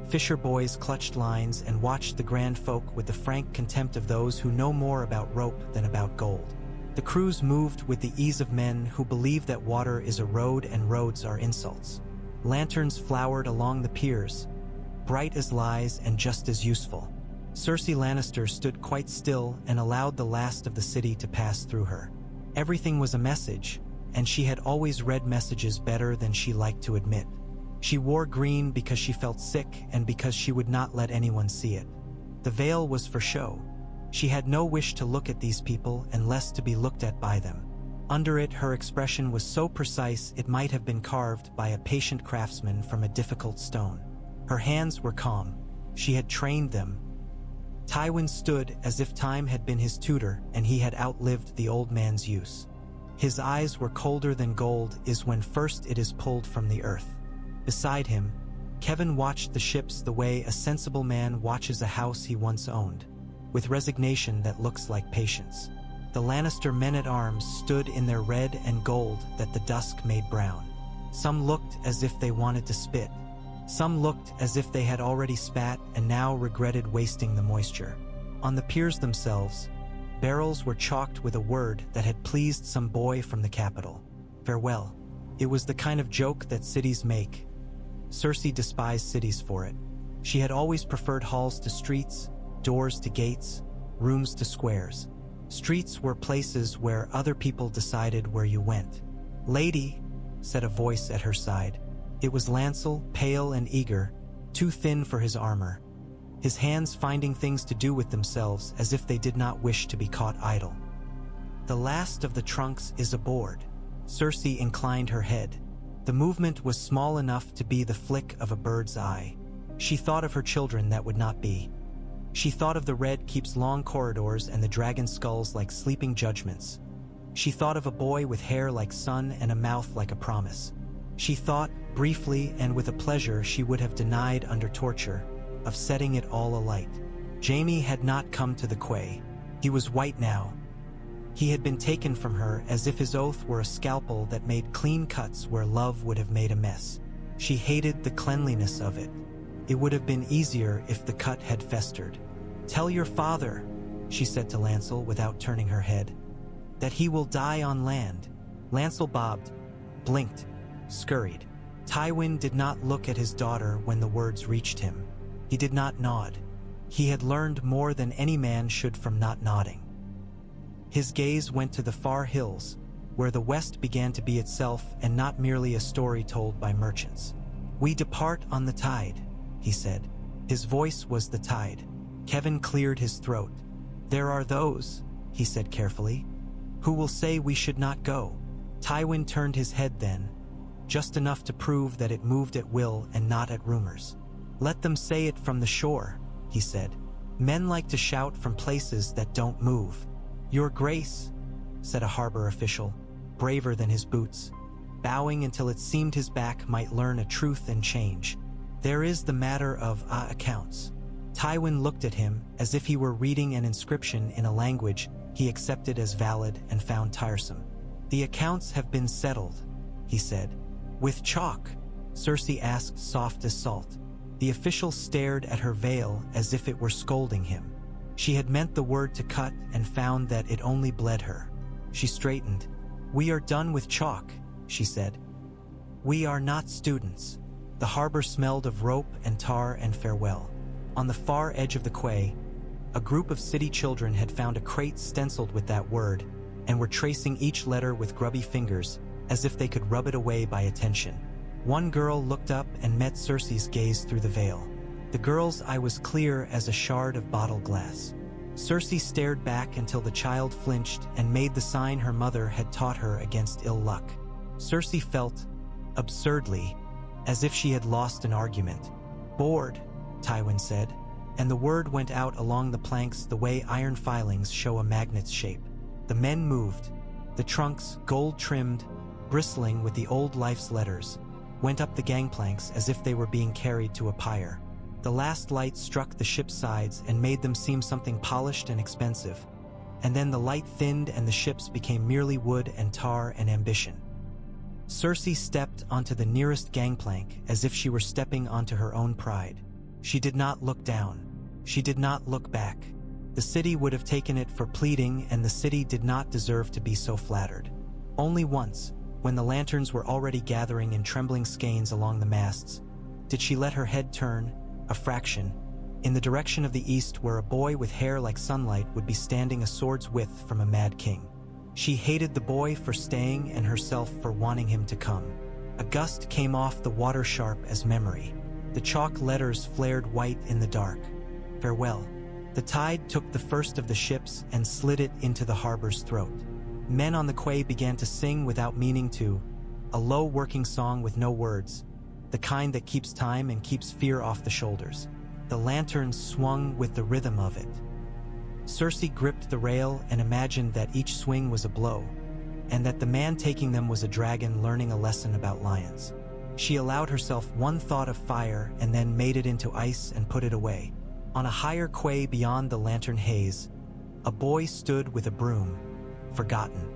fisher boys clutched lines and watched the grand folk with the frank contempt of those who know more about rope than about gold. The crews moved with the ease of men who believe that water is a road and roads are insults. Lanterns flowered along the piers, bright as lies and just as useful. Cersei Lannister stood quite still and allowed the last of the city to pass through her. Everything was a message, and she had always read messages better than she liked to admit. She wore green because she felt sick and because she would not let anyone see it. The veil was for show. She had no wish to look at these people and less to be looked at by them. Under it, her expression was so precise it might have been carved by a patient craftsman from a difficult stone. Her hands were calm. She had trained them. Tywin stood as if time had been his tutor and he had outlived the old man's use. His eyes were colder than gold is when first it is pulled from the earth. Beside him, Kevin watched the ships the way a sensible man watches a house he once owned, with resignation that looks like patience. The Lannister men-at-arms stood in their red and gold that the dusk made brown. Some looked as if they wanted to spit. Some looked as if they had already spat and now regretted wasting the moisture. On the piers themselves, barrels were chalked with a word that had pleased some boy from the capital. Farewell. It was the kind of joke that cities make. Cersei despised cities for it. She had always preferred halls to streets, doors to gates, rooms to squares. Streets were places where other people decided where you went. "Lady," said a voice at her side. It was Lancel, pale and eager, too thin for his armor, his hands finding things to do with themselves as if they did not wish to be caught idle. "The last of the trunks is aboard." Cersei inclined her head. The movement was small enough to be the flick of a bird's eye. She thought of her children that would not be. She thought of the Red Keep's long corridors and the dragon skulls like sleeping judgments. She thought of a boy with hair like sun and a mouth like a promise. She thought, briefly and with a pleasure she would have denied under torture, of setting it all alight. Jaime had not come to the quay. He was white now. He had been taken from her as if his oath were a scalpel that made clean cuts where love would have made a mess. She hated the cleanliness of it. It would have been easier if the cut had festered. "Tell your father," she said to Lancel without turning her head, "that he will die on land." Lancel bobbed, blinked, scurried. Tywin did not look at his daughter when the words reached him. He did not nod. He had learned more than any man should from not nodding. His gaze went to the far hills, where the west began to be itself and not merely a story told by merchants. "We depart on the tide," he said. His voice was the tide. Kevin cleared his throat. "There are those," he said carefully, "who will say we should not go." Tywin turned his head then, just enough to prove that it moved at will and not at rumors. "Let them say it from the shore," he said. "Men like to shout from places that don't move." "Your Grace," said a harbor official, braver than his boots, bowing until it seemed his back might learn a truth and change. "There is the matter of accounts." Tywin looked at him as if he were reading an inscription in a language he accepted as valid and found tiresome. "The accounts have been settled," he said. "With chalk?" Cersei asked, soft as salt. The official stared at her veil as if it were scolding him. She had meant the word to cut and found that it only bled her. She straightened. "We are done with chalk," she said. "We are not students." The harbor smelled of rope and tar and farewell. On the far edge of the quay, a group of city children had found a crate stenciled with that word and were tracing each letter with grubby fingers as if they could rub it away by attention. One girl looked up and met Cersei's gaze through the veil. The girl's eye was clear as a shard of bottled glass. Cersei stared back until the child flinched and made the sign her mother had taught her against ill luck. Cersei felt, absurdly, as if she had lost an argument. "Board," Tywin said, and the word went out along the planks the way iron filings show a magnet's shape. The men moved, the trunks gold-trimmed, bristling with the old life's letters, went up the gangplanks as if they were being carried to a pyre. The last light struck the ship's sides and made them seem something polished and expensive. And then the light thinned and the ships became merely wood and tar and ambition. Cersei stepped onto the nearest gangplank as if she were stepping onto her own pride. She did not look down. She did not look back. The city would have taken it for pleading, and the city did not deserve to be so flattered. Only once, when the lanterns were already gathering in trembling skeins along the masts, did she let her head turn, a fraction, in the direction of the east where a boy with hair like sunlight would be standing a sword's width from a mad king. She hated the boy for staying and herself for wanting him to come. A gust came off the water sharp as memory. The chalk letters flared white in the dark. Farewell. The tide took the first of the ships and slid it into the harbor's throat. Men on the quay began to sing without meaning to, a low working song with no words, the kind that keeps time and keeps fear off the shoulders. The lanterns swung with the rhythm of it. Cersei gripped the rail and imagined that each swing was a blow, and that the man taking them was a dragon learning a lesson about lions. She allowed herself one thought of fire and then made it into ice and put it away. On a higher quay beyond the lantern haze, a boy stood with a broom, forgotten.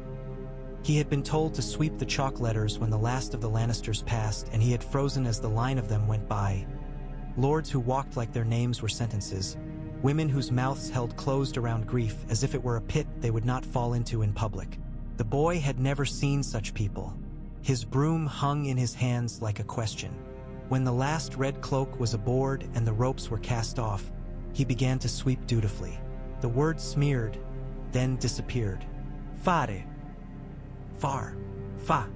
He had been told to sweep the chalk letters when the last of the Lannisters passed, and he had frozen as the line of them went by. Lords who walked like their names were sentences, women whose mouths held closed around grief as if it were a pit they would not fall into in public. The boy had never seen such people. His broom hung in his hands like a question. When the last red cloak was aboard and the ropes were cast off, he began to sweep dutifully. The word smeared, then disappeared. Fare. Far. Fa.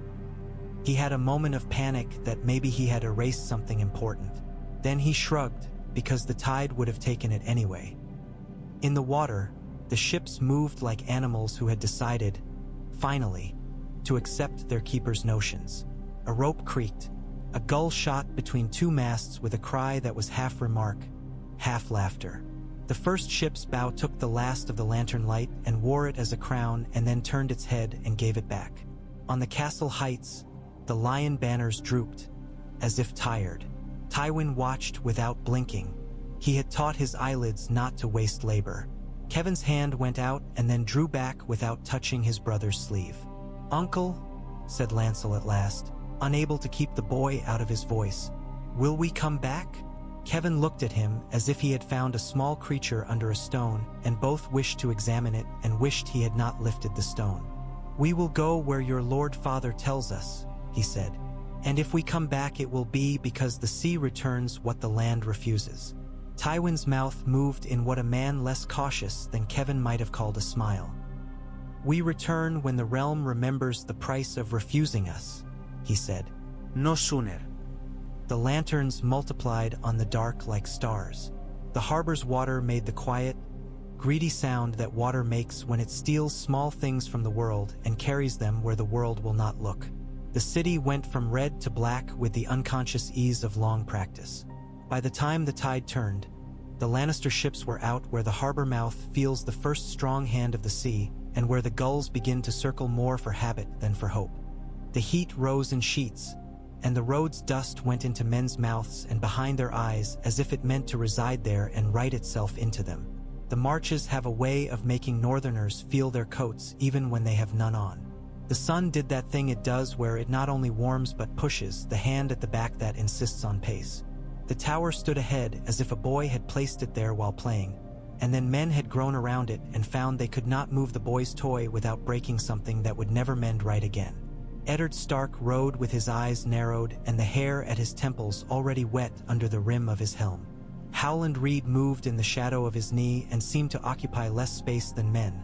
He had a moment of panic that maybe he had erased something important. Then he shrugged, because the tide would have taken it anyway. In the water, the ships moved like animals who had decided, finally, to accept their keeper's notions. A rope creaked. A gull shot between two masts with a cry that was half remark, half laughter. The first ship's bow took the last of the lantern light and wore it as a crown and then turned its head and gave it back. On the castle heights, the lion banners drooped, as if tired. Tywin watched without blinking. He had taught his eyelids not to waste labor. Kevin's hand went out and then drew back without touching his brother's sleeve. "Uncle," said Lancel at last, unable to keep the boy out of his voice, "will we come back?" Kevin looked at him as if he had found a small creature under a stone, and both wished to examine it and wished he had not lifted the stone. "We will go where your Lord Father tells us," he said. "And if we come back it will be because the sea returns what the land refuses." Tywin's mouth moved in what a man less cautious than Kevin might have called a smile. "We return when the realm remembers the price of refusing us," he said. "No sooner." The lanterns multiplied on the dark like stars. The harbor's water made the quiet, greedy sound that water makes when it steals small things from the world and carries them where the world will not look. The city went from red to black with the unconscious ease of long practice. By the time the tide turned, the Lannister ships were out where the harbor mouth feels the first strong hand of the sea and where the gulls begin to circle more for habit than for hope. The heat rose in sheets, and the road's dust went into men's mouths and behind their eyes as if it meant to reside there and write itself into them. The marches have a way of making northerners feel their coats even when they have none on. The sun did that thing it does where it not only warms but pushes the hand at the back that insists on pace. The tower stood ahead as if a boy had placed it there while playing, and then men had grown around it and found they could not move the boy's toy without breaking something that would never mend right again. Eddard Stark rode with his eyes narrowed and the hair at his temples already wet under the rim of his helm. Howland Reed moved in the shadow of his knee and seemed to occupy less space than men,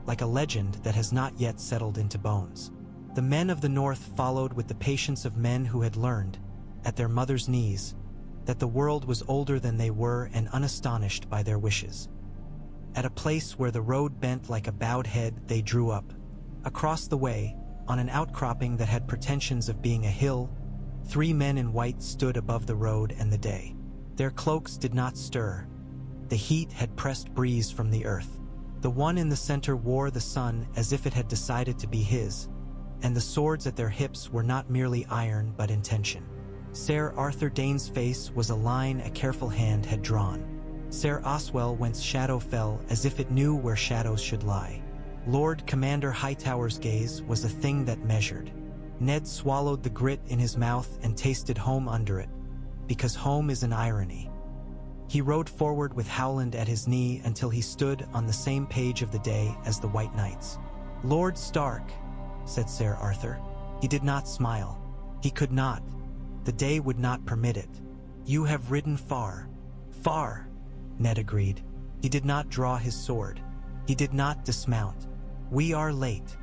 like a legend that has not yet settled into bones. The men of the North followed with the patience of men who had learned, at their mother's knees, that the world was older than they were and unastonished by their wishes. At a place where the road bent like a bowed head, they drew up. Across the way, on an outcropping that had pretensions of being a hill, 3 men in white stood above the road and the day. Their cloaks did not stir. The heat had pressed breeze from the earth. The one in the center wore the sun as if it had decided to be his, and the swords at their hips were not merely iron but intention. Sir Arthur Dane's face was a line a careful hand had drawn. Sir Oswell whence shadow fell as if it knew where shadows should lie. Lord Commander Hightower's gaze was a thing that measured. Ned swallowed the grit in his mouth and tasted home under it, because home is an irony. He rode forward with Howland at his knee until he stood on the same page of the day as the White Knights. "Lord Stark," said Sir Arthur. He did not smile. He could not. The day would not permit it. "You have ridden far." "Far," Ned agreed. He did not draw his sword. He did not dismount. "We are late."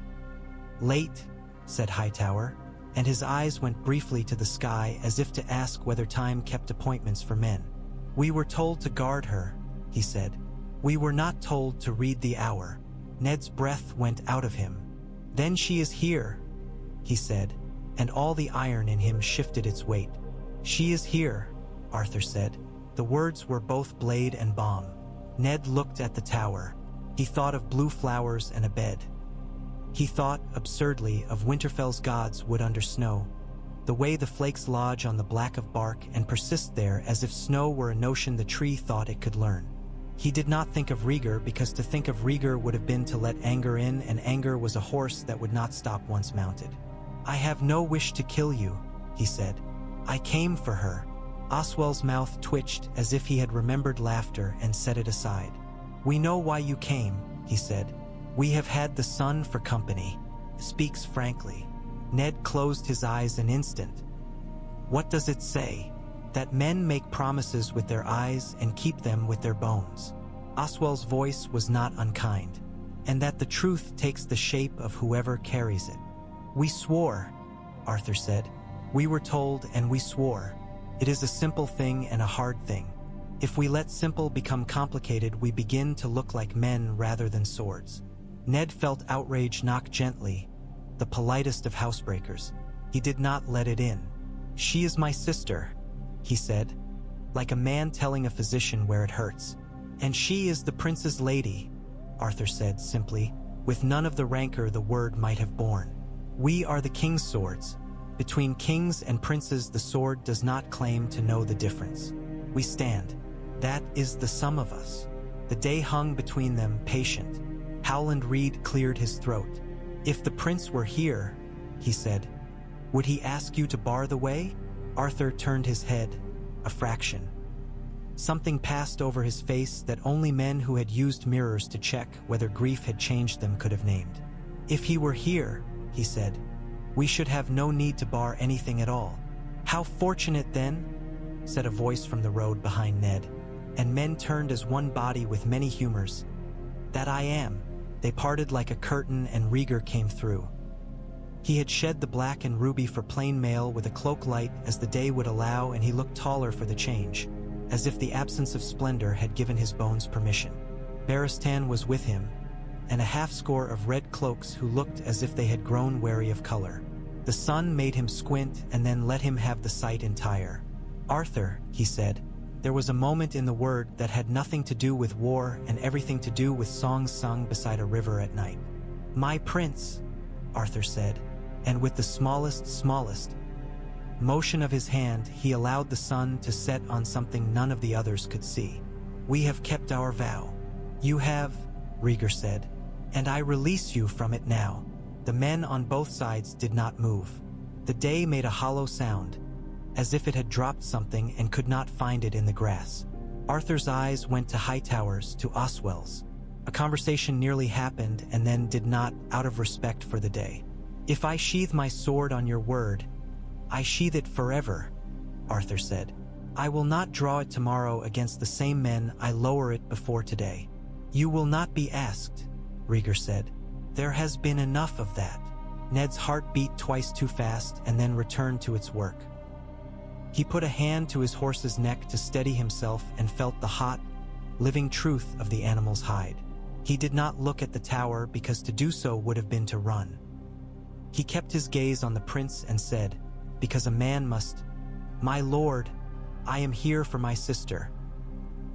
"Late," said Hightower, and his eyes went briefly to the sky as if to ask whether time kept appointments for men. "We were told to guard her," he said. "We were not told to read the hour." Ned's breath went out of him. "Then she is here," he said, and all the iron in him shifted its weight. "She is here," Arthur said. The words were both blade and balm. Ned looked at the tower. He thought of blue flowers and a bed. He thought, absurdly, of Winterfell's gods wood under snow, the way the flakes lodge on the black of bark and persist there as if snow were a notion the tree thought it could learn. He did not think of Rhaegar because to think of Rhaegar would have been to let anger in, and anger was a horse that would not stop once mounted. "I have no wish to kill you," he said. "I came for her." Oswell's mouth twitched as if he had remembered laughter and set it aside. "We know why you came," he said. "We have had the sun for company." Speaks frankly. Ned closed his eyes an instant. "What does it say?" "That men make promises with their eyes and keep them with their bones." Oswell's voice was not unkind. "And that the truth takes the shape of whoever carries it." "We swore," Arthur said. "We were told and we swore. It is a simple thing and a hard thing. If we let simple become complicated, we begin to look like men rather than swords." Ned felt outrage knock gently, the politest of housebreakers. He did not let it in. "She is my sister," he said, like a man telling a physician where it hurts. "And she is the prince's lady," Arthur said simply, with none of the rancor the word might have borne. "We are the king's swords. Between kings and princes the sword does not claim to know the difference. We stand. That is the sum of us." The day hung between them, patient. Howland Reed cleared his throat. "If the prince were here," he said, "would he ask you to bar the way?" Arthur turned his head, a fraction. Something passed over his face that only men who had used mirrors to check whether grief had changed them could have named. "If he were here," he said, "we should have no need to bar anything at all." "How fortunate then," said a voice from the road behind Ned, and men turned as one body with many humors. "That I am." They parted like a curtain and Rhaegar came through. He had shed the black and ruby for plain mail with a cloak light as the day would allow, and he looked taller for the change, as if the absence of splendor had given his bones permission. Barristan was with him, and a half-score of red cloaks who looked as if they had grown wary of color. The sun made him squint and then let him have the sight entire. "Arthur," he said. There was a moment in the word that had nothing to do with war and everything to do with songs sung beside a river at night. "My prince," Arthur said, and with the smallest motion of his hand he allowed the sun to set on something none of the others could see. "We have kept our vow." "You have," Rhaegar said, "and I release you from it now." The men on both sides did not move. The day made a hollow sound, as if it had dropped something and could not find it in the grass. Arthur's eyes went to Hightower's, to Oswell's. A conversation nearly happened and then did not, out of respect for the day. "If I sheathe my sword on your word, I sheathe it forever," Arthur said. "I will not draw it tomorrow against the same men I lower it before today." "You will not be asked," Rhaegar said. "There has been enough of that." Ned's heart beat twice too fast and then returned to its work. He put a hand to his horse's neck to steady himself and felt the hot, living truth of the animal's hide. He did not look at the tower because to do so would have been to run. He kept his gaze on the prince and said, because a man must, "My lord, I am here for my sister."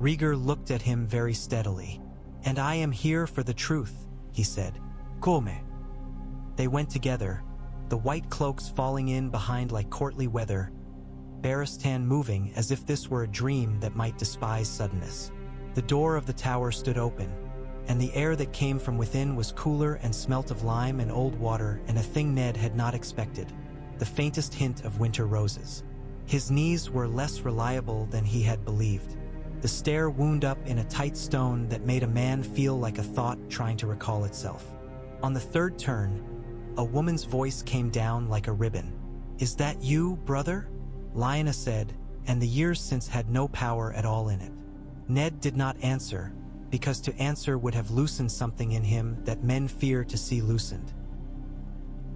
Rhaegar looked at him very steadily. "And I am here for the truth," he said. "Come." They went together, the white cloaks falling in behind like courtly weather, Baratheon moving as if this were a dream that might despise suddenness. The door of the tower stood open, and the air that came from within was cooler and smelt of lime and old water and a thing Ned had not expected, the faintest hint of winter roses. His knees were less reliable than he had believed. The stair wound up in a tight stone that made a man feel like a thought trying to recall itself. On the third turn, a woman's voice came down like a ribbon. "Is that you, brother?" Lyanna said, and the years since had no power at all in it. Ned did not answer, because to answer would have loosened something in him that men fear to see loosened.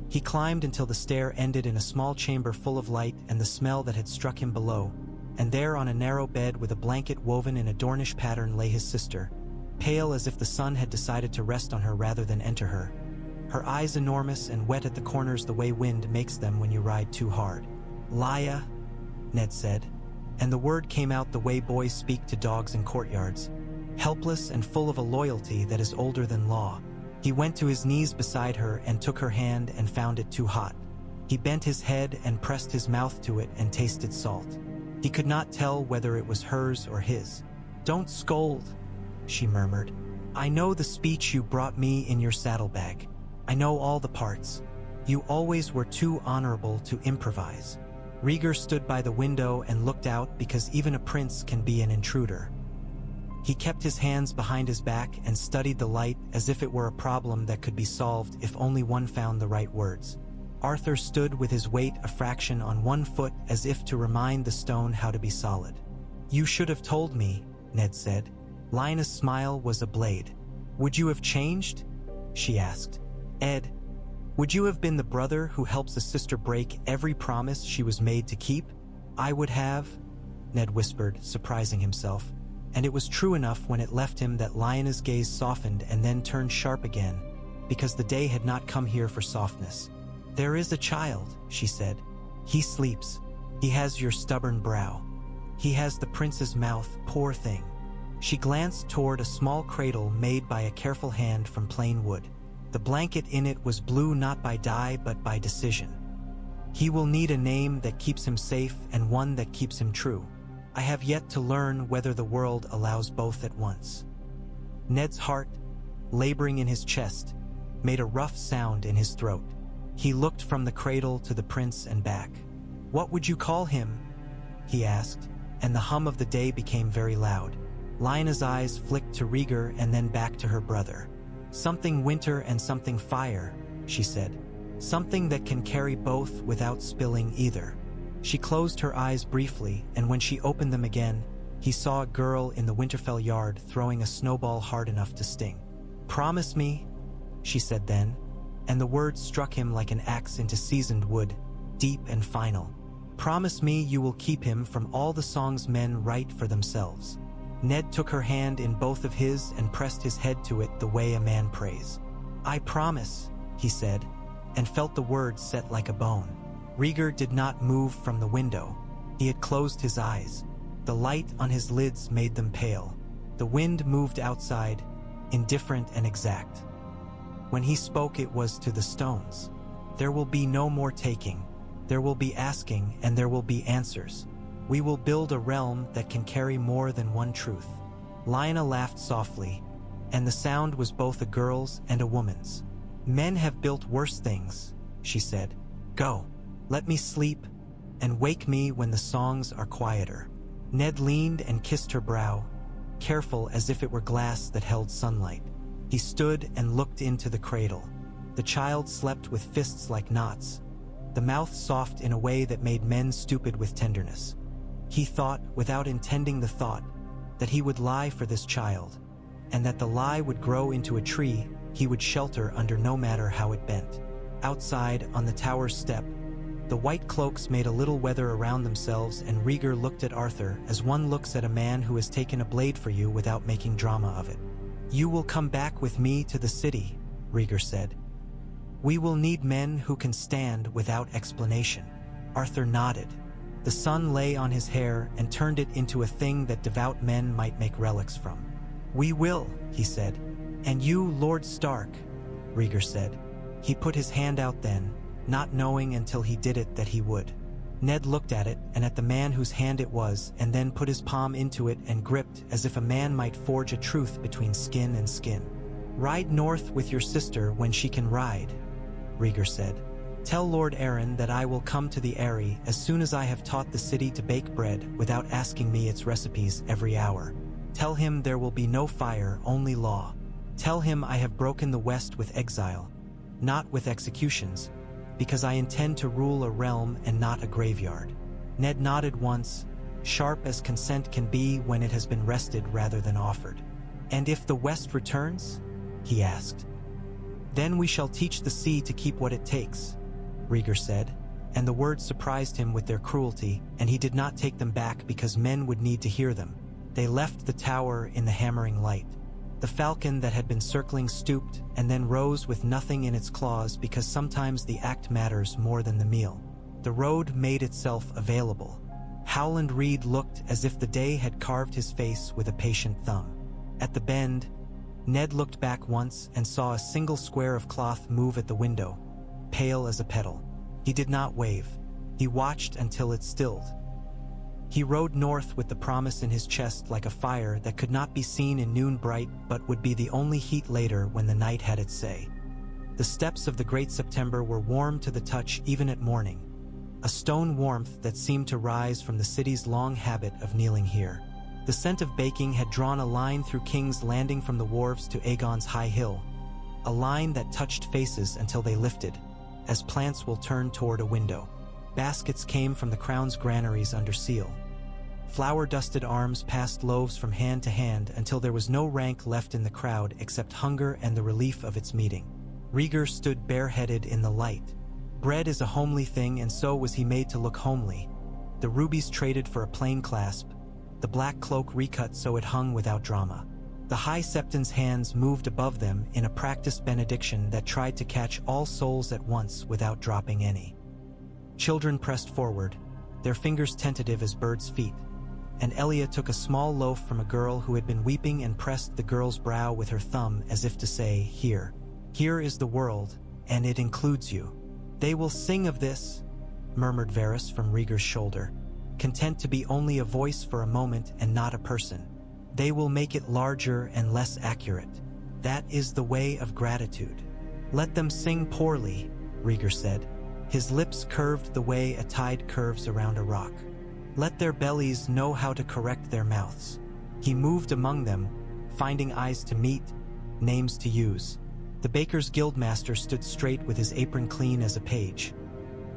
He climbed until the stair ended in a small chamber full of light and the smell that had struck him below, and there on a narrow bed with a blanket woven in a Dornish pattern lay his sister, pale as if the sun had decided to rest on her rather than enter her. Her eyes enormous and wet at the corners the way wind makes them when you ride too hard. "Lya," Ned said, and the word came out the way boys speak to dogs in courtyards, helpless and full of a loyalty that is older than law. He went to his knees beside her and took her hand and found it too hot. He bent his head and pressed his mouth to it and tasted salt. He could not tell whether it was hers or his. "Don't scold," she murmured. "I know the speech you brought me in your saddlebag. I know all the parts. You always were too honorable to improvise." Rhaegar stood by the window and looked out because even a prince can be an intruder. He kept his hands behind his back and studied the light as if it were a problem that could be solved if only one found the right words. Arthur stood with his weight a fraction on one foot as if to remind the stone how to be solid. "You should have told me," Ned said. Lyanna's smile was a blade. "Would you have changed?" she asked. "Ed, would you have been the brother who helps a sister break every promise she was made to keep?" "I would have," Ned whispered, surprising himself. And it was true enough when it left him that Lyanna's gaze softened and then turned sharp again, because the day had not come here for softness. "There is a child," she said. "He sleeps. He has your stubborn brow. He has the prince's mouth, poor thing." She glanced toward a small cradle made by a careful hand from plain wood. The blanket in it was blue not by dye but by decision. "He will need a name that keeps him safe and one that keeps him true. I have yet to learn whether the world allows both at once." Ned's heart, laboring in his chest, made a rough sound in his throat. He looked from the cradle to the prince and back. "What would you call him?" he asked, and the hum of the day became very loud. Lyanna's eyes flicked to Rhaegar and then back to her brother. "Something winter and something fire," she said. "Something that can carry both without spilling either." She closed her eyes briefly, and when she opened them again, he saw a girl in the Winterfell yard throwing a snowball hard enough to sting. "Promise me," she said then, and the words struck him like an axe into seasoned wood, deep and final. "Promise me you will keep him from all the songs men write for themselves." Ned took her hand in both of his and pressed his head to it the way a man prays. "I promise," he said, and felt the words set like a bone. Rhaegar did not move from the window. He had closed his eyes. The light on his lids made them pale. The wind moved outside, indifferent and exact. When he spoke, it was to the stones. "There will be no more taking. There will be asking, and there will be answers. We will build a realm that can carry more than one truth." Lyanna laughed softly, and the sound was both a girl's and a woman's. "Men have built worse things," she said. "Go. Let me sleep, and wake me when the songs are quieter." Ned leaned and kissed her brow, careful as if it were glass that held sunlight. He stood and looked into the cradle. The child slept with fists like knots, the mouth soft in a way that made men stupid with tenderness. He thought, without intending the thought, that he would lie for this child, and that the lie would grow into a tree he would shelter under no matter how it bent. Outside, on the tower's step, the white cloaks made a little weather around themselves, and Rhaegar looked at Arthur as one looks at a man who has taken a blade for you without making drama of it. "You will come back with me to the city," Rhaegar said. "We will need men who can stand without explanation." Arthur nodded. The sun lay on his hair and turned it into a thing that devout men might make relics from. "We will," he said. "And you, Lord Stark," Rhaegar said. He put his hand out then, not knowing until he did it that he would. Ned looked at it and at the man whose hand it was, and then put his palm into it and gripped as if a man might forge a truth between skin and skin. "Ride north with your sister when she can ride," Rhaegar said. "Tell Lord Aaron that I will come to the Eyrie as soon as I have taught the city to bake bread without asking me its recipes every hour. Tell him there will be no fire, only law. Tell him I have broken the West with exile, not with executions, because I intend to rule a realm and not a graveyard." Ned nodded once, sharp as consent can be when it has been wrested rather than offered. "And if the West returns?" he asked. "Then we shall teach the sea to keep what it takes," Rhaegar said, and the words surprised him with their cruelty, and he did not take them back because men would need to hear them. They left the tower in the hammering light. The falcon that had been circling stooped and then rose with nothing in its claws, because sometimes the act matters more than the meal. The road made itself available. Howland Reed looked as if the day had carved his face with a patient thumb. At the bend, Ned looked back once and saw a single square of cloth move at the window, pale as a petal. He did not wave. He watched until it stilled. He rode north with the promise in his chest, like a fire that could not be seen in noon bright but would be the only heat later when the night had its say. The steps of the great September were warm to the touch even at morning, a stone warmth that seemed to rise from the city's long habit of kneeling here. The scent of baking had drawn a line through King's Landing from the wharves to Aegon's high hill, a line that touched faces until they lifted, as plants will turn toward a window. Baskets came from the crown's granaries under seal. Flour-dusted arms passed loaves from hand to hand until there was no rank left in the crowd except hunger and the relief of its meeting. Rhaegar stood bareheaded in the light. Bread is a homely thing, and so was he made to look homely. The rubies traded for a plain clasp, the black cloak recut so it hung without drama. The High Septon's hands moved above them in a practiced benediction that tried to catch all souls at once without dropping any. Children pressed forward, their fingers tentative as birds' feet, and Elia took a small loaf from a girl who had been weeping and pressed the girl's brow with her thumb as if to say, "Here. Here is the world, and it includes you." "They will sing of this," murmured Varys from Rhaegar's shoulder, content to be only a voice for a moment and not a person. "They will make it larger and less accurate. That is the way of gratitude." "Let them sing poorly," Rhaegar said. His lips curved the way a tide curves around a rock. "Let their bellies know how to correct their mouths." He moved among them, finding eyes to meet, names to use. The baker's guildmaster stood straight with his apron clean as a page.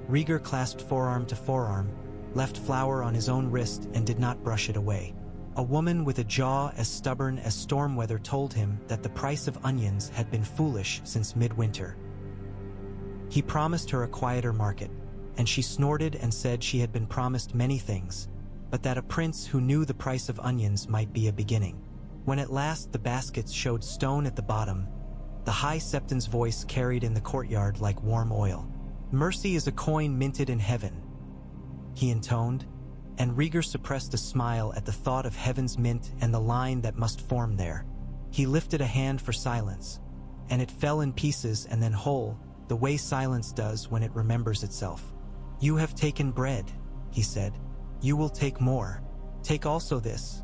Rhaegar clasped forearm to forearm, left flour on his own wrist and did not brush it away. A woman with a jaw as stubborn as storm weather told him that the price of onions had been foolish since midwinter. He promised her a quieter market, and she snorted and said she had been promised many things, but that a prince who knew the price of onions might be a beginning. When at last the baskets showed stone at the bottom, the High Septon's voice carried in the courtyard like warm oil. "Mercy is a coin minted in heaven," he intoned, and Rhaegar suppressed a smile at the thought of heaven's mint and the line that must form there. He lifted a hand for silence, and it fell in pieces and then whole, the way silence does when it remembers itself. "You have taken bread," he said. "You will take more. Take also this."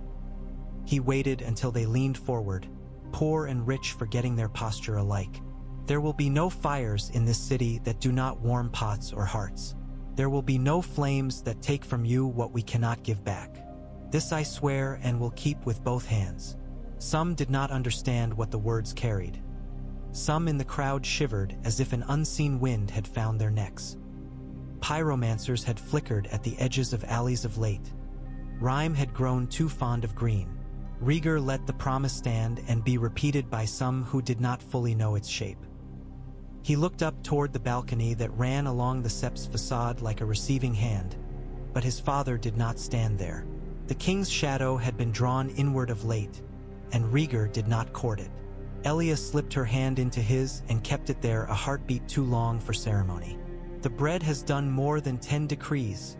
He waited until they leaned forward, poor and rich forgetting their posture alike. "There will be no fires in this city that do not warm pots or hearts. There will be no flames that take from you what we cannot give back. This I swear and will keep with both hands." Some did not understand what the words carried. Some in the crowd shivered as if an unseen wind had found their necks. Pyromancers had flickered at the edges of alleys of late. Rhyme had grown too fond of green. Rhaegar let the promise stand and be repeated by some who did not fully know its shape. He looked up toward the balcony that ran along the Sept's facade like a receiving hand, but his father did not stand there. The king's shadow had been drawn inward of late, and Rhaegar did not court it. Elia slipped her hand into his and kept it there a heartbeat too long for ceremony. "The bread has done more than 10 decrees,"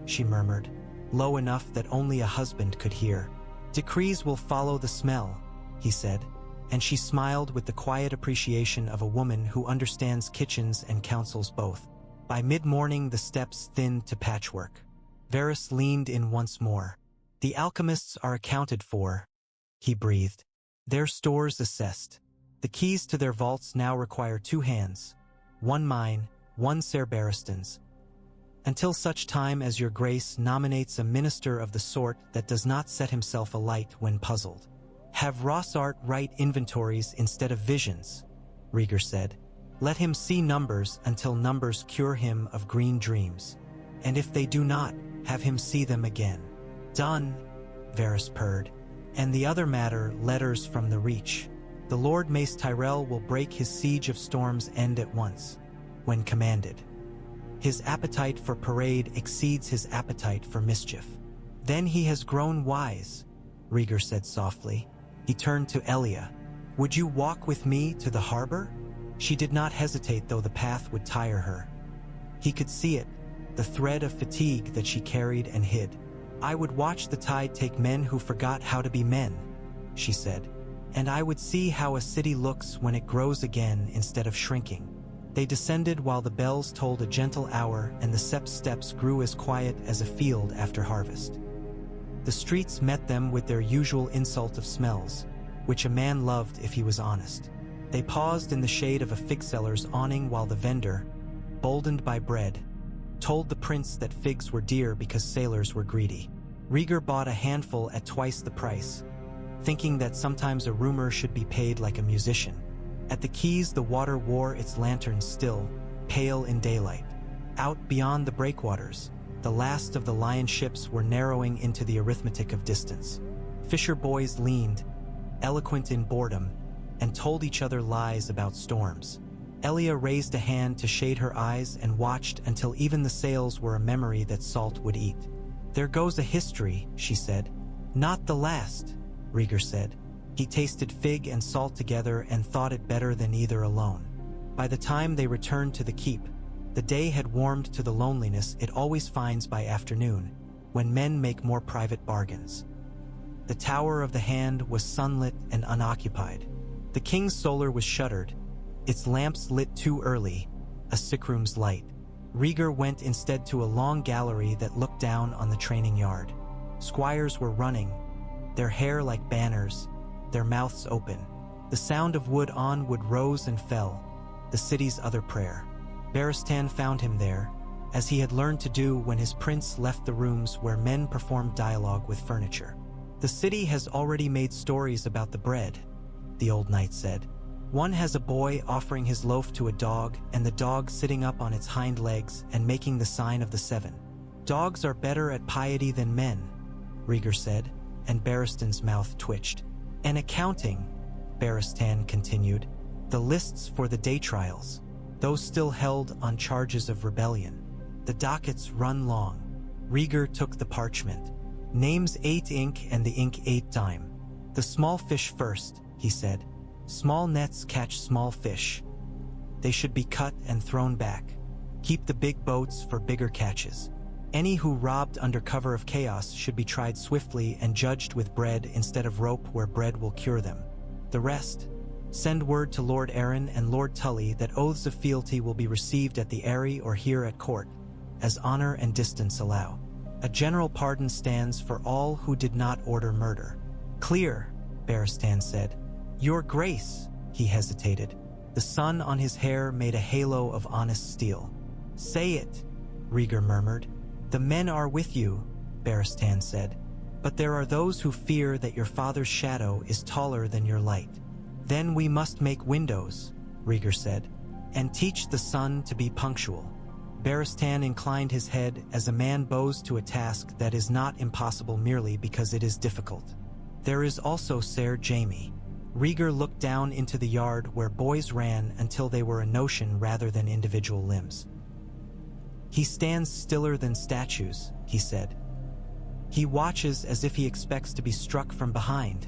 she murmured, low enough that only a husband could hear. "Decrees will follow the smell," he said, and she smiled with the quiet appreciation of a woman who understands kitchens and councils both. By mid-morning the steps thinned to patchwork. Varys leaned in once more. The alchemists are accounted for, he breathed. Their stores assessed. The keys to their vaults now require 2 hands. One mine, one Ser Barristan's. Until such time as your grace nominates a minister of the sort that does not set himself alight when puzzled. Have Rossart write inventories instead of visions, Rhaegar said. Let him see numbers until numbers cure him of green dreams. And if they do not, have him see them again. Done, Varys purred. And the other matter, letters from the Reach. The Lord Mace Tyrell will break his siege of Storm's End at once, when commanded. His appetite for parade exceeds his appetite for mischief. Then he has grown wise, Rhaegar said softly. He turned to Elia. Would you walk with me to the harbor? She did not hesitate, though the path would tire her. He could see it, the thread of fatigue that she carried and hid. I would watch the tide take men who forgot how to be men, she said. And I would see how a city looks when it grows again instead of shrinking. They descended while the bells tolled a gentle hour and the Sept's steps grew as quiet as a field after harvest. The streets met them with their usual insult of smells, which a man loved if he was honest. They paused in the shade of a fig seller's awning while the vendor, boldened by bread, told the prince that figs were dear because sailors were greedy. Rhaegar bought a handful at twice the price, thinking that sometimes a rumor should be paid like a musician. At the quays the water wore its lanterns still, pale in daylight. Out beyond the breakwaters, the last of the lion ships were narrowing into the arithmetic of distance. Fisher boys leaned, eloquent in boredom, and told each other lies about storms. Elia raised a hand to shade her eyes and watched until even the sails were a memory that Salt would eat. There goes a history, she said. Not the last, Rhaegar said. He tasted fig and salt together and thought it better than either alone. By the time they returned to the keep, the day had warmed to the loneliness it always finds by afternoon, when men make more private bargains. The Tower of the Hand was sunlit and unoccupied. The king's solar was shuttered, its lamps lit too early, a sickroom's light. Rhaegar went instead to a long gallery that looked down on the training yard. Squires were running, their hair like banners, their mouths open. The sound of wood on wood rose and fell, the city's other prayer. Barristan found him there, as he had learned to do when his prince left the rooms where men performed dialogue with furniture. The city has already made stories about the bread, the old knight said. One has a boy offering his loaf to a dog, and the dog sitting up on its hind legs and making the sign of the 7. Dogs are better at piety than men, Rhaegar said, and Barristan's mouth twitched. And accounting, Barristan continued, the lists for the day trials, those still held on charges of rebellion. The dockets run long. Rhaegar took the parchment. Names 8 ink and the ink 8 dime. The small fish first, he said. Small nets catch small fish. They should be cut and thrown back. Keep the big boats for bigger catches. Any who robbed under cover of chaos should be tried swiftly and judged with bread instead of rope where bread will cure them. The rest, send word to Lord Arryn and Lord Tully that oaths of fealty will be received at the Eyrie or here at court, as honor and distance allow. A general pardon stands for all who did not order murder. Clear, Barristan said. Your grace, he hesitated. The sun on his hair made a halo of honest steel. Say it, Rhaegar murmured. The men are with you, Barristan said. But there are those who fear that your father's shadow is taller than your light. Then we must make windows, Rhaegar said, and teach the sun to be punctual. Barristan inclined his head as a man bows to a task that is not impossible merely because it is difficult. There is also Ser Jaime. Rhaegar looked down into the yard where boys ran until they were a notion rather than individual limbs. He stands stiller than statues, he said. He watches as if he expects to be struck from behind,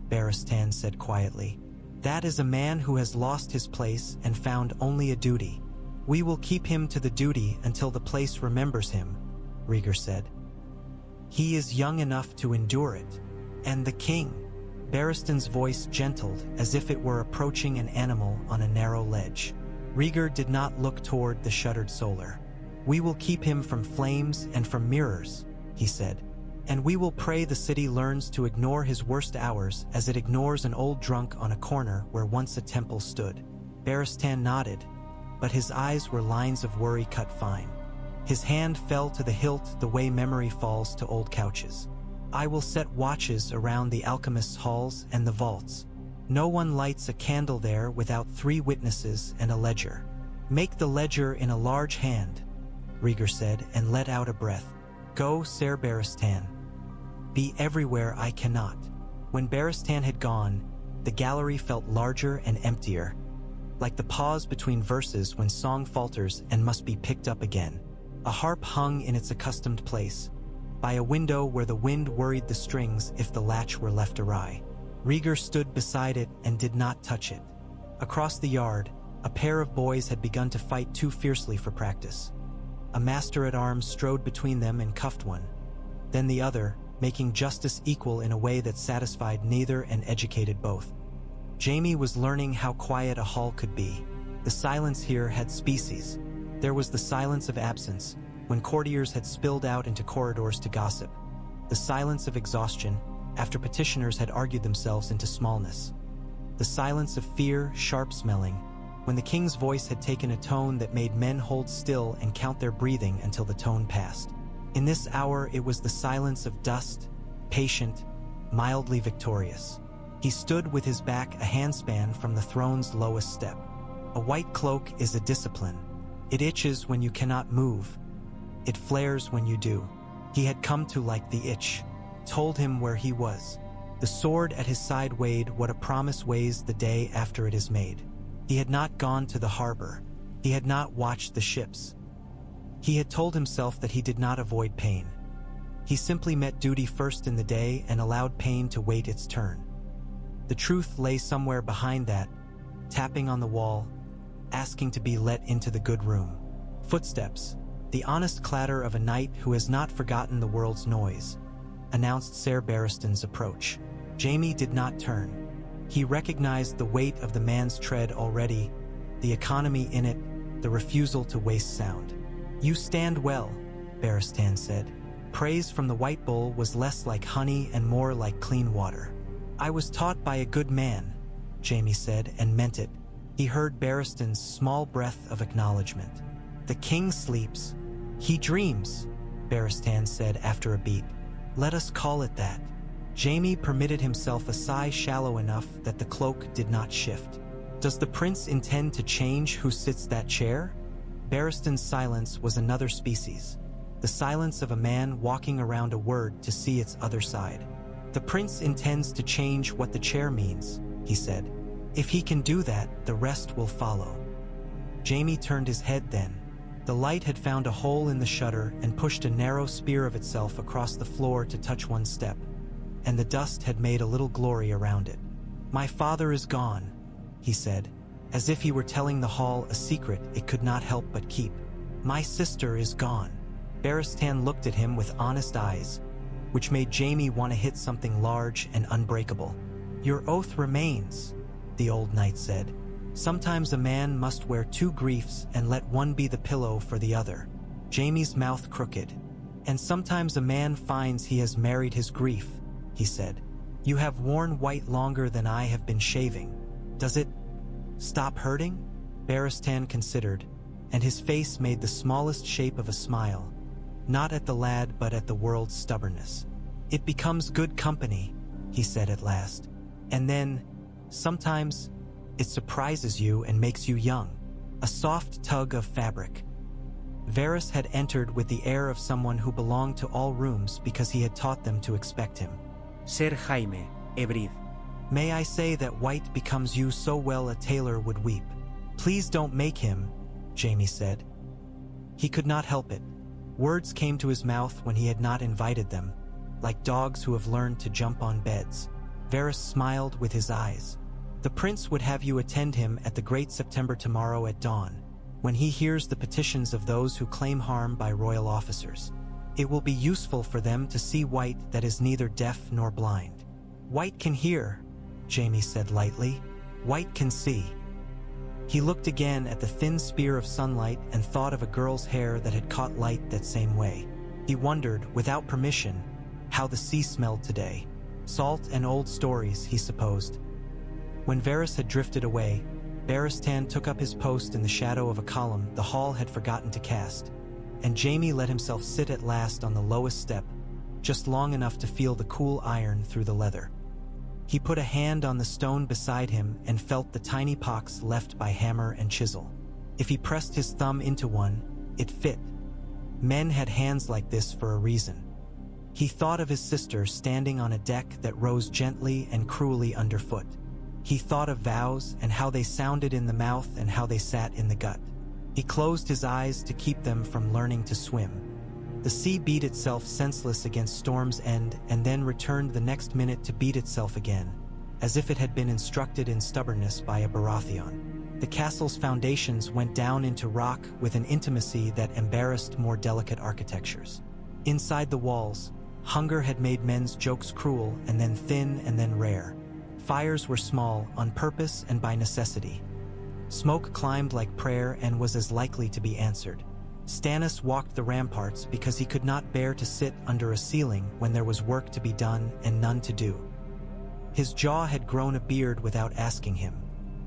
Barristan said quietly. That is a man who has lost his place and found only a duty. We will keep him to the duty until the place remembers him, Rhaegar said. He is young enough to endure it. And the king, Barristan's voice gentled as if it were approaching an animal on a narrow ledge. Rhaegar did not look toward the shuttered solar. "We will keep him from flames and from mirrors," he said. "And we will pray the city learns to ignore his worst hours as it ignores an old drunk on a corner where once a temple stood." Barristan nodded, but his eyes were lines of worry cut fine. His hand fell to the hilt the way memory falls to old couches. "I will set watches around the alchemist's halls and the vaults. No one lights a candle there without 3 witnesses and a ledger. Make the ledger in a large hand," Rhaegar said, and let out a breath. "Go, Ser Barristan. Be everywhere I cannot." When Barristan had gone, the gallery felt larger and emptier, like the pause between verses when song falters and must be picked up again. A harp hung in its accustomed place, by a window where the wind worried the strings if the latch were left awry. Rhaegar stood beside it and did not touch it. Across the yard, a pair of boys had begun to fight too fiercely for practice. A master-at-arms strode between them and cuffed one, then the other, making justice equal in a way that satisfied neither and educated both. Jaime was learning how quiet a hall could be. The silence here had species. There was the silence of absence, when courtiers had spilled out into corridors to gossip. The silence of exhaustion, after petitioners had argued themselves into smallness. The silence of fear, sharp-smelling, when the king's voice had taken a tone that made men hold still and count their breathing until the tone passed. In this hour it was the silence of dust, patient, mildly victorious. He stood with his back a handspan from the throne's lowest step. A white cloak is a discipline. It itches when you cannot move. It flares when you do. He had come to like the itch, told him where he was. The sword at his side weighed what a promise weighs the day after it is made. He had not gone to the harbor. He had not watched the ships. He had told himself that he did not avoid pain. He simply met duty first in the day and allowed pain to wait its turn. The truth lay somewhere behind that, tapping on the wall, asking to be let into the good room. Footsteps, the honest clatter of a knight who has not forgotten the world's noise, announced Ser Barristan's approach. Jaime did not turn. He recognized the weight of the man's tread already, the economy in it, the refusal to waste sound. "You stand well," Barristan said. Praise from the White Bull was less like honey and more like clean water. "I was taught by a good man," Jaime said, and meant it. He heard Barristan's small breath of acknowledgement. "The king sleeps. He dreams," Barristan said after a beat. "Let us call it that." Jaime permitted himself a sigh shallow enough that the cloak did not shift. "Does the prince intend to change who sits that chair?" Barristan's silence was another species, the silence of a man walking around a word to see its other side. "The prince intends to change what the chair means," he said. "If he can do that, the rest will follow." Jaime turned his head then. The light had found a hole in the shutter and pushed a narrow spear of itself across the floor to touch one step, and the dust had made a little glory around it. "My father is gone," he said, as if he were telling the hall a secret it could not help but keep. "My sister is gone." Barristan looked at him with honest eyes, which made Jaime want to hit something large and unbreakable. "Your oath remains," the old knight said. "Sometimes a man must wear 2 griefs and let one be the pillow for the other." Jaime's mouth crooked. "And sometimes a man finds he has married his grief," he said. "You have worn white longer than I have been shaving. Does it stop hurting?" Barristan considered, and his face made the smallest shape of a smile, not at the lad but at the world's stubbornness. "It becomes good company," he said at last. "And then, sometimes, it surprises you and makes you young. A soft tug of fabric." Varys had entered with the air of someone who belonged to all rooms because he had taught them to expect him. "Ser Jaime, Ebrid." "May I say that white becomes you so well a tailor would weep." "Please don't make him," Jaime said. He could not help it. Words came to his mouth when he had not invited them, like dogs who have learned to jump on beds. Varys smiled with his eyes. "The prince would have you attend him at the great September tomorrow at dawn, when he hears the petitions of those who claim harm by royal officers. It will be useful for them to see white that is neither deaf nor blind." "White can hear," Jaime said lightly. "White can see." He looked again at the thin spear of sunlight and thought of a girl's hair that had caught light that same way. He wondered, without permission, how the sea smelled today. Salt and old stories, he supposed. When Varys had drifted away, Barristan took up his post in the shadow of a column the hall had forgotten to cast, and Jaime let himself sit at last on the lowest step, just long enough to feel the cool iron through the leather. He put a hand on the stone beside him and felt the tiny pocks left by hammer and chisel. If he pressed his thumb into one, it fit. Men had hands like this for a reason. He thought of his sister standing on a deck that rose gently and cruelly underfoot. He thought of vows and how they sounded in the mouth and how they sat in the gut. He closed his eyes to keep them from learning to swim. The sea beat itself senseless against Storm's End and then returned the next minute to beat itself again, as if it had been instructed in stubbornness by a Baratheon. The castle's foundations went down into rock with an intimacy that embarrassed more delicate architectures. Inside the walls, hunger had made men's jokes cruel and then thin and then rare. Fires were small, on purpose and by necessity. Smoke climbed like prayer and was as likely to be answered. Stannis walked the ramparts because he could not bear to sit under a ceiling when there was work to be done and none to do. His jaw had grown a beard without asking him.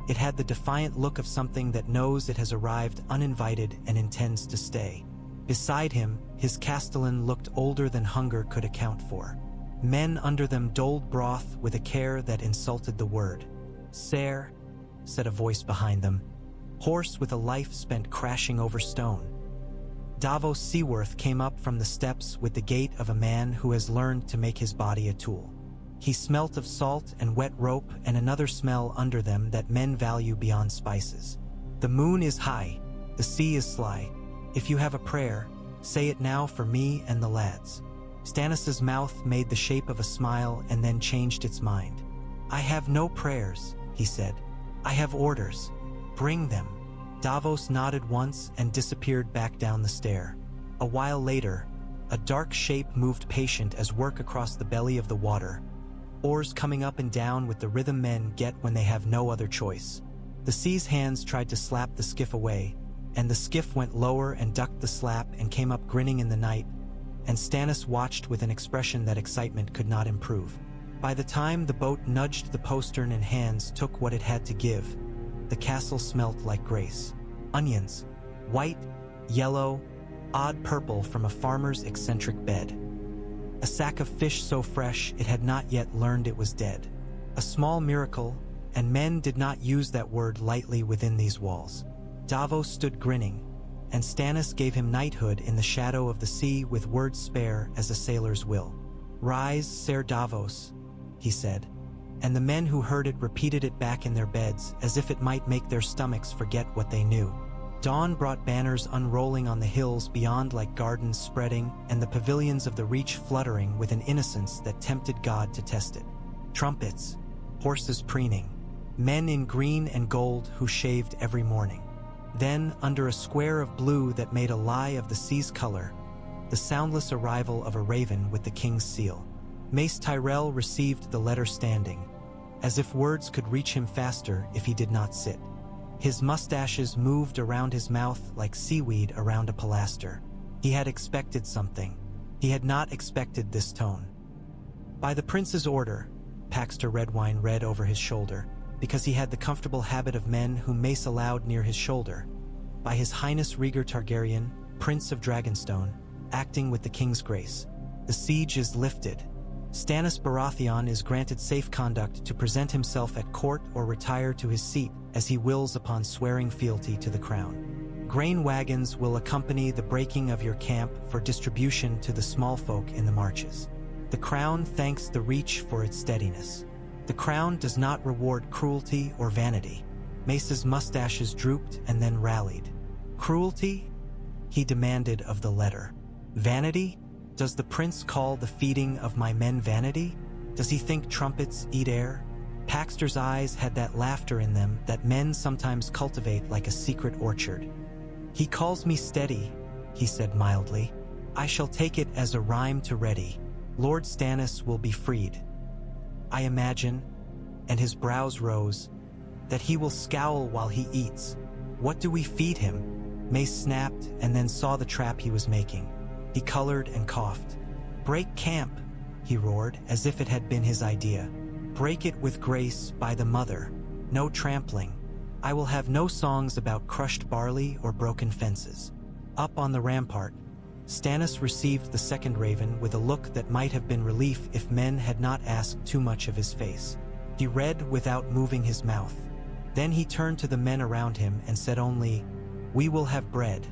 It had the defiant look of something that knows it has arrived uninvited and intends to stay. Beside him, his castellan looked older than hunger could account for. Men under them doled broth with a care that insulted the word. "Sire," said a voice behind them, hoarse with a life spent crashing over stone. Davos Seaworth came up from the steps with the gait of a man who has learned to make his body a tool. He smelt of salt and wet rope and another smell under them that men value beyond spices. "The moon is high, the sea is sly. If you have a prayer, say it now for me and the lads." Stannis's mouth made the shape of a smile and then changed its mind. "I have no prayers," he said. "I have orders. Bring them." Davos nodded once and disappeared back down the stair. A while later, a dark shape moved patient as work across the belly of the water, oars coming up and down with the rhythm men get when they have no other choice. The sea's hands tried to slap the skiff away, and the skiff went lower and ducked the slap and came up grinning in the night, and Stannis watched with an expression that excitement could not improve. By the time the boat nudged the postern and hands took what it had to give, the castle smelt like grace. Onions, white, yellow, odd purple from a farmer's eccentric bed. A sack of fish so fresh it had not yet learned it was dead. A small miracle, and men did not use that word lightly within these walls. Davos stood grinning, and Stannis gave him knighthood in the shadow of the sea with words spare as a sailor's will. "Rise, Ser Davos," he said, and the men who heard it repeated it back in their beds as if it might make their stomachs forget what they knew. Dawn brought banners unrolling on the hills beyond like gardens spreading and the pavilions of the Reach fluttering with an innocence that tempted God to test it. Trumpets, horses preening, men in green and gold who shaved every morning. Then, under a square of blue that made a lie of the sea's color, the soundless arrival of a raven with the king's seal. Mace Tyrell received the letter standing, as if words could reach him faster if he did not sit. His mustaches moved around his mouth like seaweed around a pilaster. He had expected something. He had not expected this tone. "By the prince's order," Paxter Redwine read over his shoulder, because he had the comfortable habit of men who mace aloud near his shoulder. "By His Highness Rhaegar Targaryen, Prince of Dragonstone, acting with the king's grace. The siege is lifted. Stannis Baratheon is granted safe conduct to present himself at court or retire to his seat as he wills upon swearing fealty to the crown. Grain wagons will accompany the breaking of your camp for distribution to the small folk in the marches. The crown thanks the Reach for its steadiness. The crown does not reward cruelty or vanity." Mace's mustaches drooped and then rallied. "Cruelty?" he demanded of the letter. "Vanity? Does the prince call the feeding of my men vanity? Does he think trumpets eat air?" Paxter's eyes had that laughter in them that men sometimes cultivate like a secret orchard. "He calls me steady," he said mildly. "I shall take it as a rhyme to ready. Lord Stannis will be freed. I imagine," and his brows rose, that he will scowl while he eats. What do we feed him? Mace snapped and then saw the trap he was making. He colored and coughed. Break camp, he roared, as if it had been his idea. Break it with grace by the mother. No trampling. I will have no songs about crushed barley or broken fences. Up on the rampart, Stannis received the second raven with a look that might have been relief if men had not asked too much of his face. He read without moving his mouth. Then he turned to the men around him and said only, "We will have bread."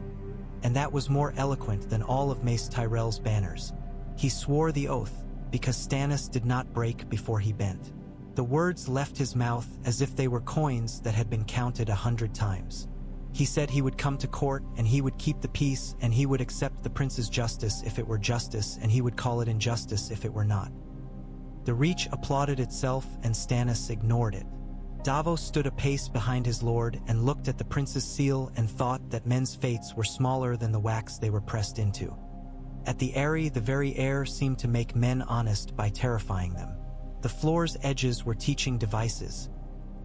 And that was more eloquent than all of Mace Tyrell's banners. He swore the oath, because Stannis did not break before he bent. The words left his mouth as if they were coins that had been counted 100 times. He said he would come to court and he would keep the peace and he would accept the prince's justice if it were justice and he would call it injustice if it were not. The Reach applauded itself and Stannis ignored it. Davos stood a pace behind his lord and looked at the prince's seal and thought that men's fates were smaller than the wax they were pressed into. At the Eyrie, the very air seemed to make men honest by terrifying them. The floor's edges were teaching devices.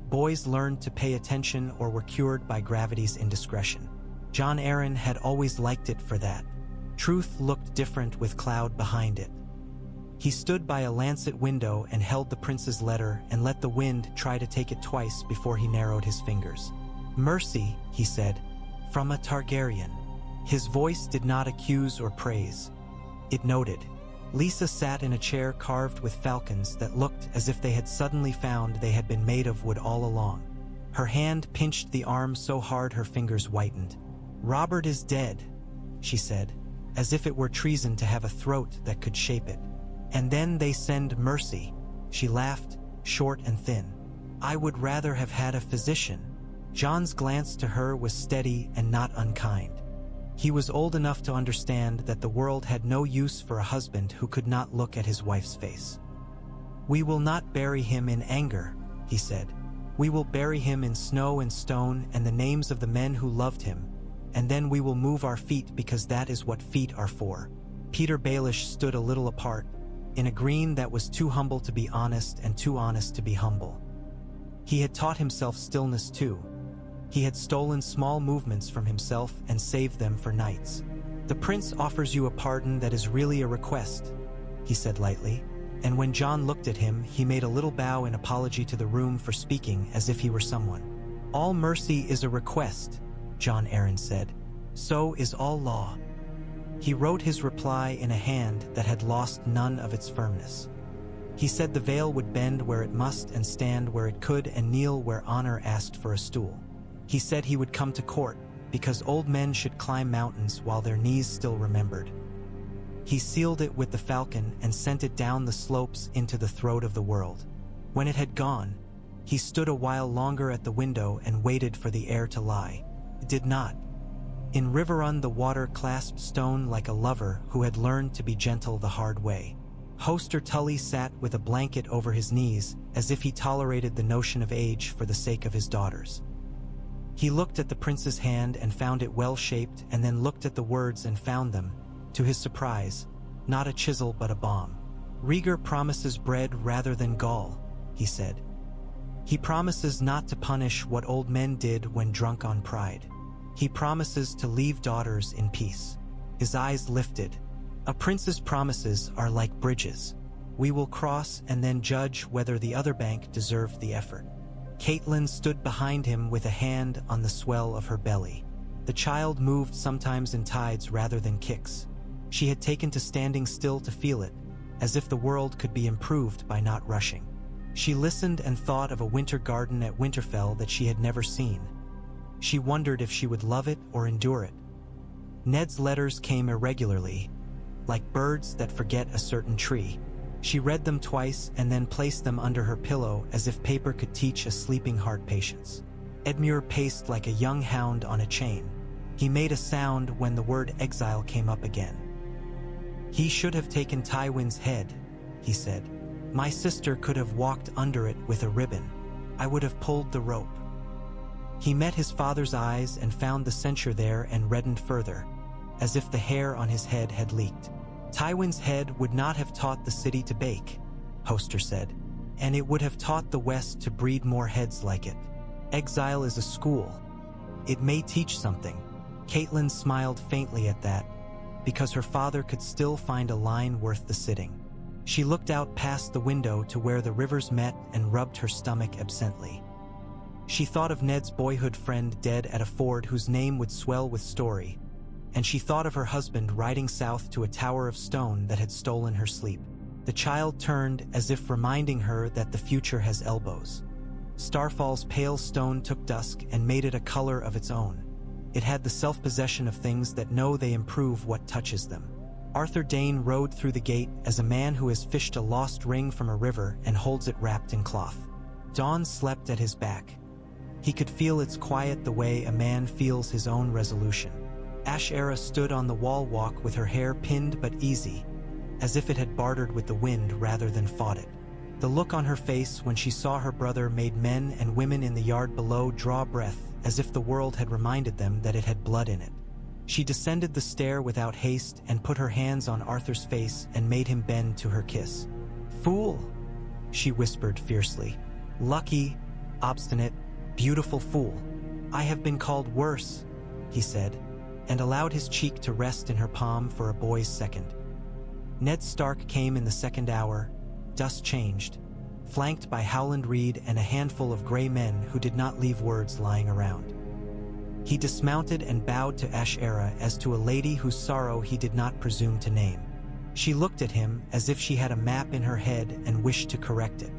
Boys learned to pay attention or were cured by gravity's indiscretion. Jon Arryn had always liked it for that. Truth looked different with cloud behind it. He stood by a lancet window and held the prince's letter and let the wind try to take it twice before he narrowed his fingers. "Mercy," he said, "from a Targaryen." His voice did not accuse or praise. It noted. Lisa sat in a chair carved with falcons that looked as if they had suddenly found they had been made of wood all along. Her hand pinched the arm so hard her fingers whitened. "Robert is dead," she said, as if it were treason to have a throat that could shape it. "And then they send Mercy." She laughed, short and thin. "I would rather have had a physician." Jon's glance to her was steady and not unkind. He was old enough to understand that the world had no use for a husband who could not look at his wife's face. "We will not bury him in anger," he said. "We will bury him in snow and stone and the names of the men who loved him, and then we will move our feet because that is what feet are for." Peter Baelish stood a little apart, in a green that was too humble to be honest and too honest to be humble. He had taught himself stillness too. He had stolen small movements from himself and saved them for nights. "The prince offers you a pardon that is really a request," he said lightly, and when Jon looked at him, he made a little bow in apology to the room for speaking as if he were someone. "All mercy is a request," Jon Arryn said. "So is all law." He wrote his reply in a hand that had lost none of its firmness. He said the veil would bend where it must and stand where it could and kneel where honor asked for a stool. He said he would come to court, because old men should climb mountains while their knees still remembered. He sealed it with the falcon and sent it down the slopes into the throat of the world. When it had gone, he stood a while longer at the window and waited for the air to lie. It did not. In Riverrun the water clasped stone like a lover who had learned to be gentle the hard way. Hoster Tully sat with a blanket over his knees, as if he tolerated the notion of age for the sake of his daughters. He looked at the prince's hand and found it well-shaped and then looked at the words and found them, to his surprise, not a chisel but a bomb. "Rhaegar promises bread rather than gall," he said. "He promises not to punish what old men did when drunk on pride. He promises to leave daughters in peace." His eyes lifted. "A prince's promises are like bridges. We will cross and then judge whether the other bank deserved the effort." Catelyn stood behind him with a hand on the swell of her belly. The child moved sometimes in tides rather than kicks. She had taken to standing still to feel it, as if the world could be improved by not rushing. She listened and thought of a winter garden at Winterfell that she had never seen. She wondered if she would love it or endure it. Ned's letters came irregularly, like birds that forget a certain tree. She read them twice and then placed them under her pillow as if paper could teach a sleeping heart patience. Edmure paced like a young hound on a chain. He made a sound when the word exile came up again. "He should have taken Tywin's head," he said. "My sister could have walked under it with a ribbon. I would have pulled the rope." He met his father's eyes and found the censure there and reddened further, as if the hair on his head had leaked. "Tywin's head would not have taught the city to bake," Hoster said, "and it would have taught the West to breed more heads like it." Exile is a school. It may teach something. Caitlin smiled faintly at that, because her father could still find a line worth the sitting. She looked out past the window to where the rivers met and rubbed her stomach absently. She thought of Ned's boyhood friend dead at a ford whose name would swell with story, and she thought of her husband riding south to a tower of stone that had stolen her sleep. The child turned as if reminding her that the future has elbows. Starfall's pale stone took dusk and made it a color of its own. It had the self-possession of things that know they improve what touches them. Arthur Dane rode through the gate as a man who has fished a lost ring from a river and holds it wrapped in cloth. Dawn slept at his back. He could feel its quiet the way a man feels his own resolution. Ashera stood on the wall walk with her hair pinned but easy, as if it had bartered with the wind rather than fought it. The look on her face when she saw her brother made men and women in the yard below draw breath, as if the world had reminded them that it had blood in it. She descended the stair without haste and put her hands on Arthur's face and made him bend to her kiss. "Fool," she whispered fiercely. "Lucky, obstinate, beautiful fool. I have been called worse," he said, and allowed his cheek to rest in her palm for a boy's second. Ned Stark came in the second hour, dust changed, flanked by Howland Reed and a handful of gray men who did not leave words lying around. He dismounted and bowed to Ashera as to a lady whose sorrow he did not presume to name. She looked at him as if she had a map in her head and wished to correct it.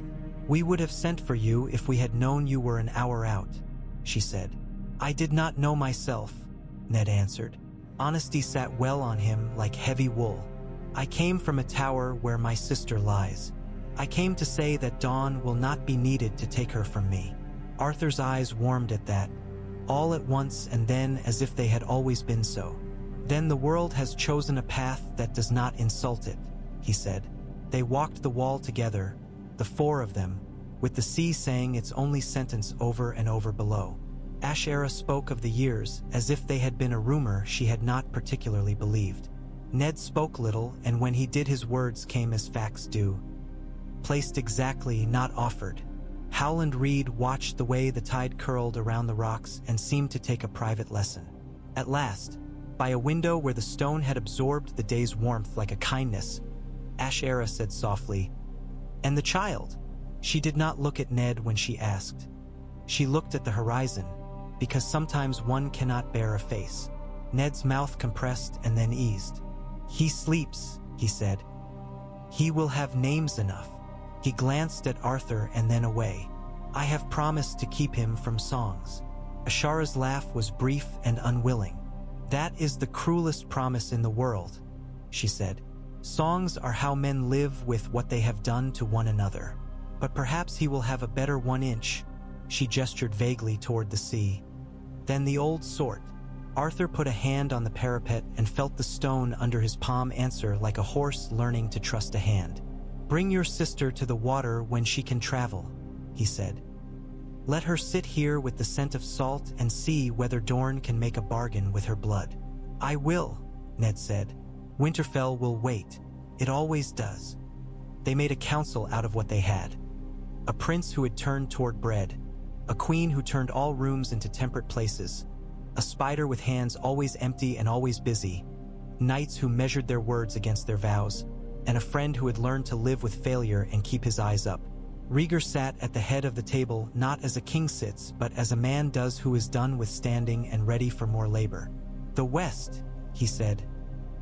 "We would have sent for you if we had known you were an hour out," she said. "I did not know myself," Ned answered. Honesty sat well on him like heavy wool. "I came from a tower where my sister lies. I came to say that Dawn will not be needed to take her from me." Arthur's eyes warmed at that, all at once and then as if they had always been so. "Then the world has chosen a path that does not insult it," he said. They walked the wall together, the four of them, with the sea saying its only sentence over and over below. Ashera spoke of the years as if they had been a rumor she had not particularly believed. Ned spoke little, and when he did his words came as facts do. Placed exactly, not offered. Howland Reed watched the way the tide curled around the rocks and seemed to take a private lesson. At last, by a window where the stone had absorbed the day's warmth like a kindness, Ashera said softly, "And the child?" She did not look at Ned when she asked. She looked at the horizon, because sometimes one cannot bear a face. Ned's mouth compressed and then eased. "He sleeps," he said. "He will have names enough." He glanced at Arthur and then away. "I have promised to keep him from songs." Ashara's laugh was brief and unwilling. "That is the cruelest promise in the world," she said. "Songs are how men live with what they have done to one another. But perhaps he will have a better 1 inch, she gestured vaguely toward the sea, than the old sort. Arthur put a hand on the parapet and felt the stone under his palm answer like a horse learning to trust a hand. "Bring your sister to the water when she can travel," he said. "Let her sit here with the scent of salt and see whether Dorne can make a bargain with her blood." "I will," Ned said. "Winterfell will wait. It always does." They made a council out of what they had. A prince who had turned toward bread, a queen who turned all rooms into temperate places, a spider with hands always empty and always busy, knights who measured their words against their vows, and a friend who had learned to live with failure and keep his eyes up. Rhaegar sat at the head of the table not as a king sits, but as a man does who is done with standing and ready for more labor. "The West," he said,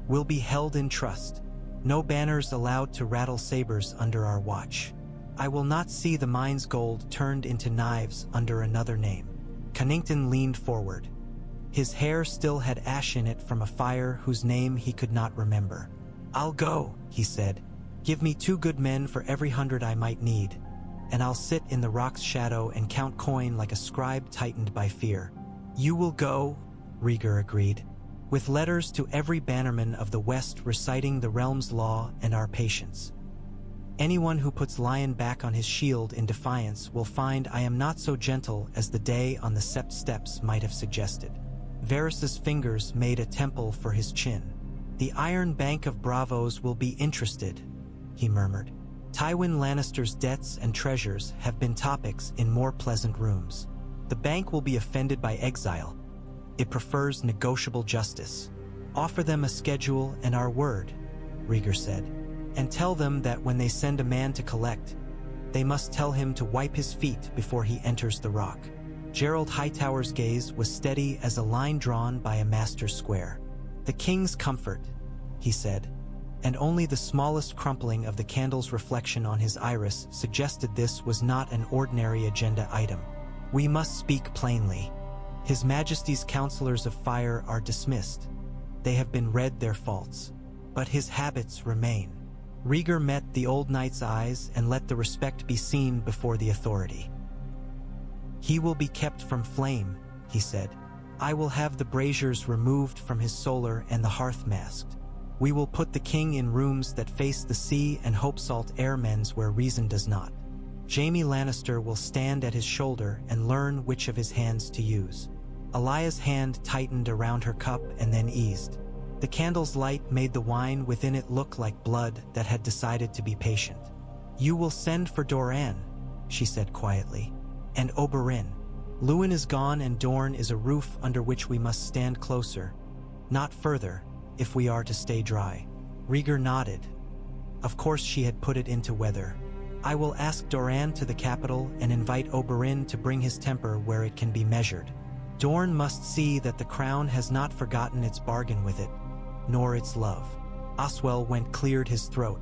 "will be held in trust. No banners allowed to rattle sabers under our watch. I will not see the mine's gold turned into knives under another name." Connington leaned forward. His hair still had ash in it from a fire whose name he could not remember. "I'll go," he said. "Give me 2 good men for every 100 I might need, and I'll sit in the rock's shadow and count coin like a scribe tightened by fear." "You will go," Rhaegar agreed, "with letters to every bannerman of the West reciting the realm's law and our patience. Anyone who puts Lion back on his shield in defiance will find I am not so gentle as the day on the Sept steps might have suggested." Varys's fingers made a temple for his chin. "The Iron Bank of Bravos will be interested," he murmured. "Tywin Lannister's debts and treasures have been topics in more pleasant rooms." The bank will be offended by exile. It prefers negotiable justice. Offer them a schedule and our word, Rhaegar said, and tell them that when they send a man to collect, they must tell him to wipe his feet before he enters the rock. Gerald Hightower's gaze was steady as a line drawn by a master's square. The king's comfort, he said, and only the smallest crumpling of the candle's reflection on his iris suggested this was not an ordinary agenda item. We must speak plainly. His Majesty's counselors of fire are dismissed. They have been read their faults. But his habits remain. Rhaegar met the old knight's eyes and let the respect be seen before the authority. He will be kept from flame, he said. I will have the braziers removed from his solar and the hearth masked. We will put the king in rooms that face the sea and hope salt airmen's where reason does not. Jaime Lannister will stand at his shoulder and learn which of his hands to use. Alya's hand tightened around her cup and then eased. The candle's light made the wine within it look like blood that had decided to be patient. You will send for Doran, she said quietly, and Oberyn. Luwin is gone and Dorne is a roof under which we must stand closer, not further, if we are to stay dry. Rhaegar nodded. Of course she had put it into weather. I will ask Doran to the capital and invite Oberyn to bring his temper where it can be measured. Dorne must see that the crown has not forgotten its bargain with it, nor its love. Oswell cleared his throat.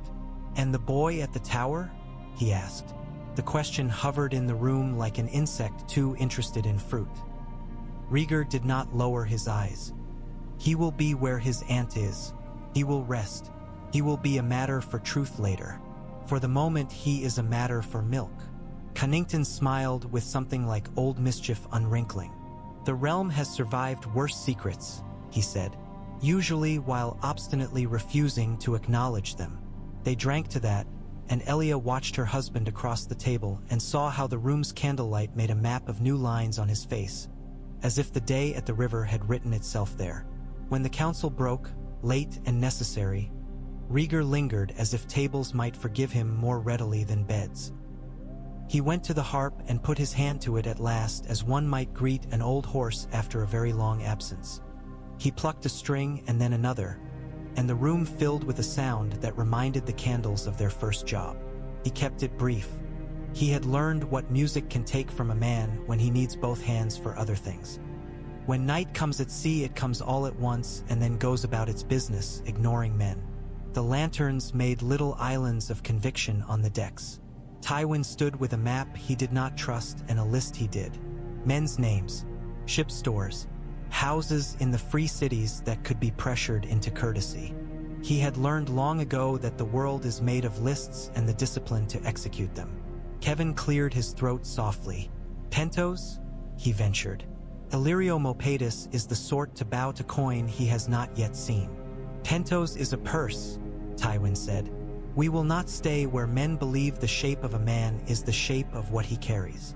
And the boy at the tower? He asked. The question hovered in the room like an insect too interested in fruit. Rhaegar did not lower his eyes. He will be where his aunt is. He will rest. He will be a matter for truth later. For the moment he is a matter for milk. Cunnington smiled with something like old mischief unwrinkling. The realm has survived worse secrets, he said, usually while obstinately refusing to acknowledge them. They drank to that, and Elia watched her husband across the table and saw how the room's candlelight made a map of new lines on his face, as if the day at the river had written itself there. When the council broke, late and necessary, Rhaegar lingered as if tables might forgive him more readily than beds. He went to the harp and put his hand to it at last as one might greet an old horse after a very long absence. He plucked a string and then another, and the room filled with a sound that reminded the candles of their first job. He kept it brief. He had learned what music can take from a man when he needs both hands for other things. When night comes at sea, it comes all at once and then goes about its business, ignoring men. The lanterns made little islands of conviction on the decks. Tywin stood with a map he did not trust and a list he did. Men's names, ship stores, houses in the free cities that could be pressured into courtesy. He had learned long ago that the world is made of lists and the discipline to execute them. Kevin cleared his throat softly. Pentos? He ventured. Illyrio Mopatis is the sort to bow to coin he has not yet seen. Pentos is a purse, Tywin said. We will not stay where men believe the shape of a man is the shape of what he carries.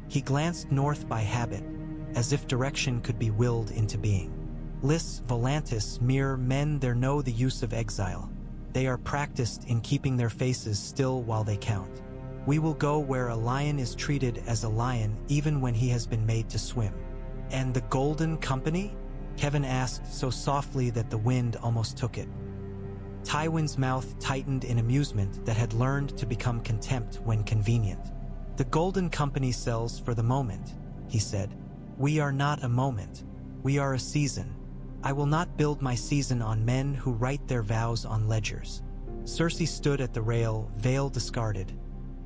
He glanced north by habit, as if direction could be willed into being. Lys Volantis mere men there know the use of exile. They are practiced in keeping their faces still while they count. We will go where a lion is treated as a lion even when he has been made to swim. And the Golden Company? Kevin asked so softly that the wind almost took it. Tywin's mouth tightened in amusement that had learned to become contempt when convenient. The Golden Company sells for the moment, he said. We are not a moment. We are a season. I will not build my season on men who write their vows on ledgers. Cersei stood at the rail, veil discarded,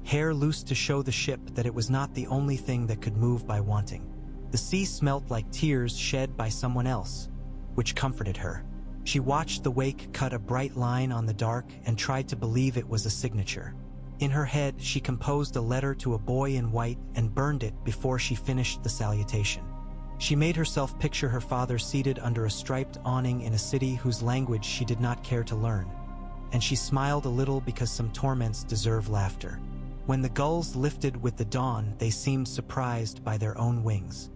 hair loose to show the ship that it was not the only thing that could move by wanting. The sea smelt like tears shed by someone else, which comforted her. She watched the wake cut a bright line on the dark and tried to believe it was a signature. In her head, she composed a letter to a boy in white and burned it before she finished the salutation. She made herself picture her father seated under a striped awning in a city whose language she did not care to learn, and she smiled a little because some torments deserve laughter. When the gulls lifted with the dawn, they seemed surprised by their own wings.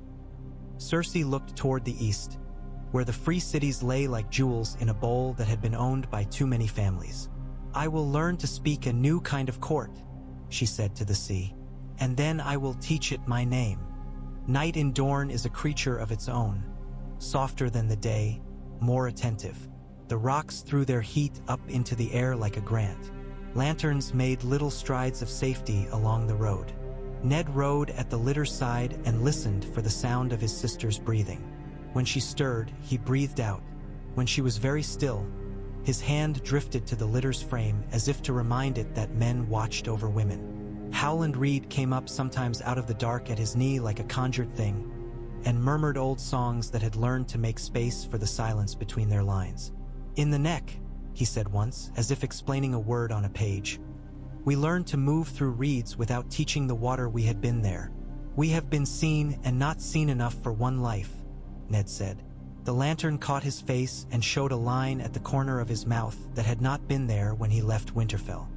Cersei looked toward the east, where the free cities lay like jewels in a bowl that had been owned by too many families. I will learn to speak a new kind of court, she said to the sea, and then I will teach it my name. Night in Dorne is a creature of its own, softer than the day, more attentive. The rocks threw their heat up into the air like a grant. Lanterns made little strides of safety along the road. Ned rode at the litter's side and listened for the sound of his sister's breathing. When she stirred, he breathed out. When she was very still, his hand drifted to the litter's frame as if to remind it that men watched over women. Howland Reed came up sometimes out of the dark at his knee like a conjured thing, and murmured old songs that had learned to make space for the silence between their lines. "In the neck," he said once, as if explaining a word on a page. "We learned to move through reeds without teaching the water we had been there. We have been seen and not seen enough for one life," Ned said. The lantern caught his face and showed a line at the corner of his mouth that had not been there when he left Winterfell.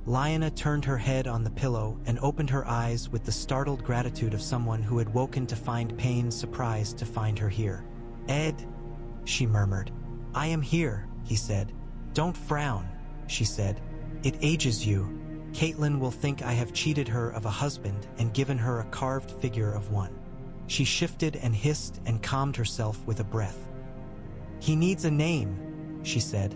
Lyanna turned her head on the pillow and opened her eyes with the startled gratitude of someone who had woken to find pain, surprised to find her here. "Ed," she murmured. "I am here," he said. "Don't frown," she said. "It ages you. Caitlin will think I have cheated her of a husband and given her a carved figure of one." She shifted and hissed and calmed herself with a breath. "He needs a name," she said,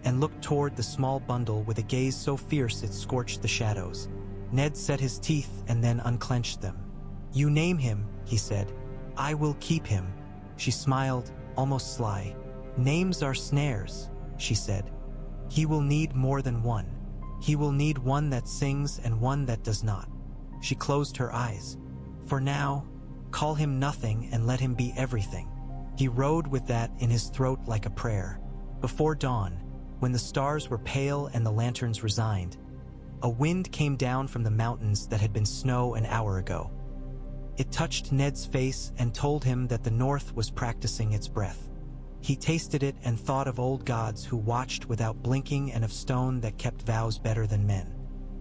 and looked toward the small bundle with a gaze so fierce it scorched the shadows. Ned set his teeth and then unclenched them. "You name him," he said. "I will keep him." She smiled, almost sly. "Names are snares," she said. "He will need more than one. He will need one that sings and one that does not." She closed her eyes. "For now, call him nothing and let him be everything." He rode with that in his throat like a prayer. Before dawn, when the stars were pale and the lanterns resigned, a wind came down from the mountains that had been snow an hour ago. It touched Ned's face and told him that the north was practicing its breath. He tasted it and thought of old gods who watched without blinking and of stone that kept vows better than men.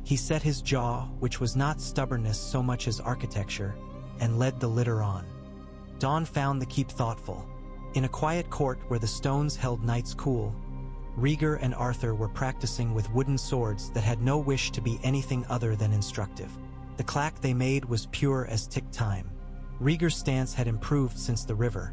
He set his jaw, which was not stubbornness so much as architecture, and led the litter on. Dawn found the keep thoughtful. In a quiet court where the stones held nights cool, Rhaegar and Arthur were practicing with wooden swords that had no wish to be anything other than instructive. The clack they made was pure as tick time. Rhaegar's stance had improved since the river,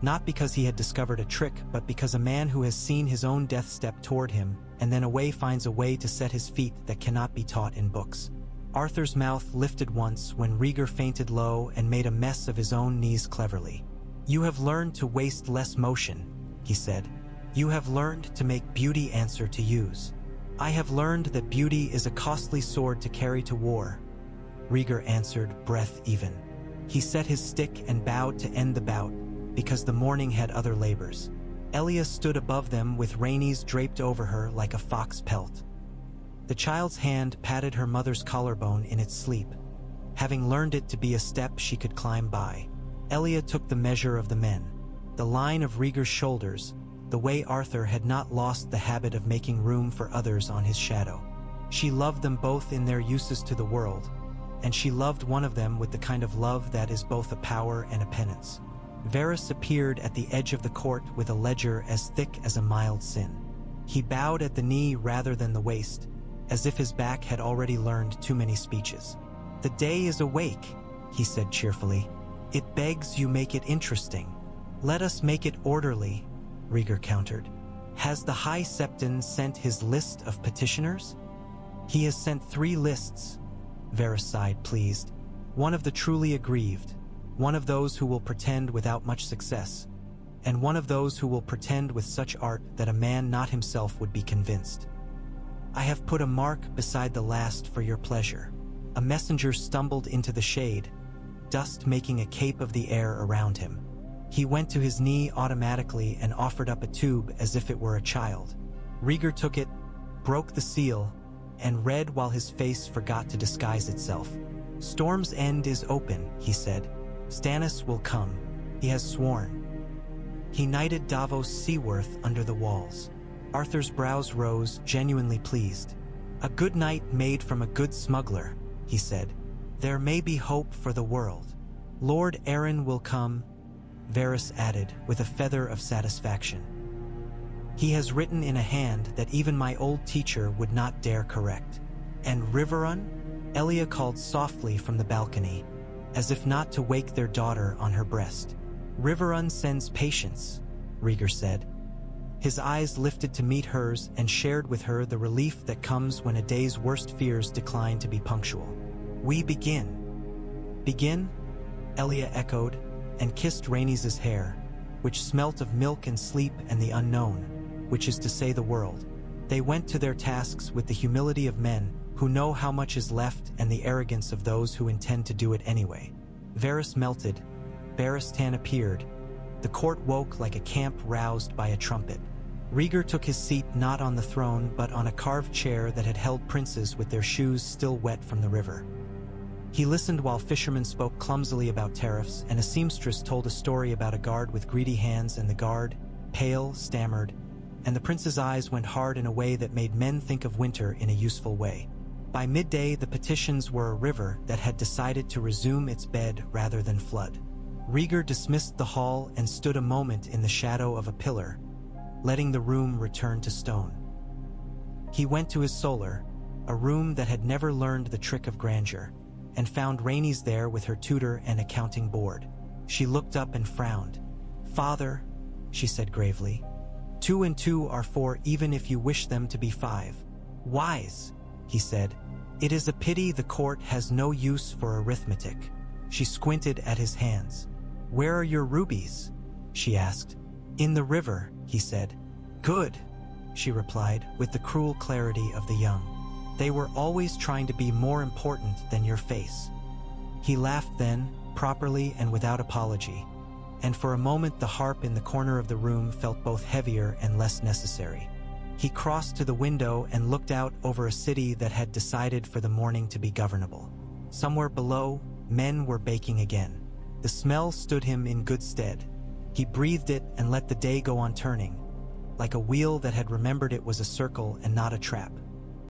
not because he had discovered a trick, but because a man who has seen his own death step toward him and then away finds a way to set his feet that cannot be taught in books. Arthur's mouth lifted once when Rhaegar fainted low and made a mess of his own knees cleverly. "You have learned to waste less motion," he said. "You have learned to make beauty answer to use." "I have learned that beauty is a costly sword to carry to war," Rhaegar answered, breath even. He set his stick and bowed to end the bout, because the morning had other labors. Elia stood above them with Rhaenys draped over her like a fox pelt. The child's hand patted her mother's collarbone in its sleep, having learned it to be a step she could climb by. Elia took the measure of the men, the line of Rhaegar's shoulders, the way Arthur had not lost the habit of making room for others on his shadow. She loved them both in their uses to the world, and she loved one of them with the kind of love that is both a power and a penance. Varys appeared at the edge of the court with a ledger as thick as a mild sin. He bowed at the knee rather than the waist, as if his back had already learned too many speeches. "The day is awake," he said cheerfully. "It begs you make it interesting." "Let us make it orderly," Rhaegar countered. "Has the High Septon sent his list of petitioners?" "He has sent 3 lists," Varys sighed, pleased. "One of the truly aggrieved, one of those who will pretend without much success, and one of those who will pretend with such art that a man not himself would be convinced. I have put a mark beside the last for your pleasure." A messenger stumbled into the shade, dust making a cape of the air around him. He went to his knee automatically and offered up a tube as if it were a child. Rhaegar took it, broke the seal, and read while his face forgot to disguise itself. "Storm's End is open," he said. "Stannis will come. He has sworn." He knighted Davos Seaworth under the walls. Arthur's brows rose, genuinely pleased. "A good knight made from a good smuggler," he said. "There may be hope for the world." "Lord Arryn will come," Varys added, with a feather of satisfaction. "He has written in a hand that even my old teacher would not dare correct." "And Riverrun?" Elia called softly from the balcony. as if not to wake their daughter on her breast. "Riverrun sends patience," Rhaegar said. His eyes lifted to meet hers and shared with her the relief that comes when a day's worst fears decline to be punctual. "We begin." "Begin?" Elia echoed, and kissed Rhaenys' hair, which smelt of milk and sleep and the unknown, which is to say the world. They went to their tasks with the humility of men who know how much is left and the arrogance of those who intend to do it anyway. Varys melted. Barristan appeared. The court woke like a camp roused by a trumpet. Rhaegar took his seat not on the throne but on a carved chair that had held princes with their shoes still wet from the river. He listened while fishermen spoke clumsily about tariffs, and a seamstress told a story about a guard with greedy hands, and the guard, pale, stammered, and the prince's eyes went hard in a way that made men think of winter in a useful way. By midday, the petitions were a river that had decided to resume its bed rather than flood. Rhaegar dismissed the hall and stood a moment in the shadow of a pillar, letting the room return to stone. He went to his solar, a room that had never learned the trick of grandeur, and found Rhaenys there with her tutor and accounting board. She looked up and frowned. "Father," she said gravely, 2 and 2 are 4 even if you wish them to be 5. "Wise," he said. "It is a pity the court has no use for arithmetic." She squinted at his hands. "Where are your rubies?" she asked. "In the river," he said. "Good," she replied with the cruel clarity of the young. "They were always trying to be more important than your face." He laughed then, properly and without apology, and for a moment the harp in the corner of the room felt both heavier and less necessary. He crossed to the window and looked out over a city that had decided for the morning to be governable. Somewhere below, men were baking again. The smell stood him in good stead. He breathed it and let the day go on turning, like a wheel that had remembered it was a circle and not a trap.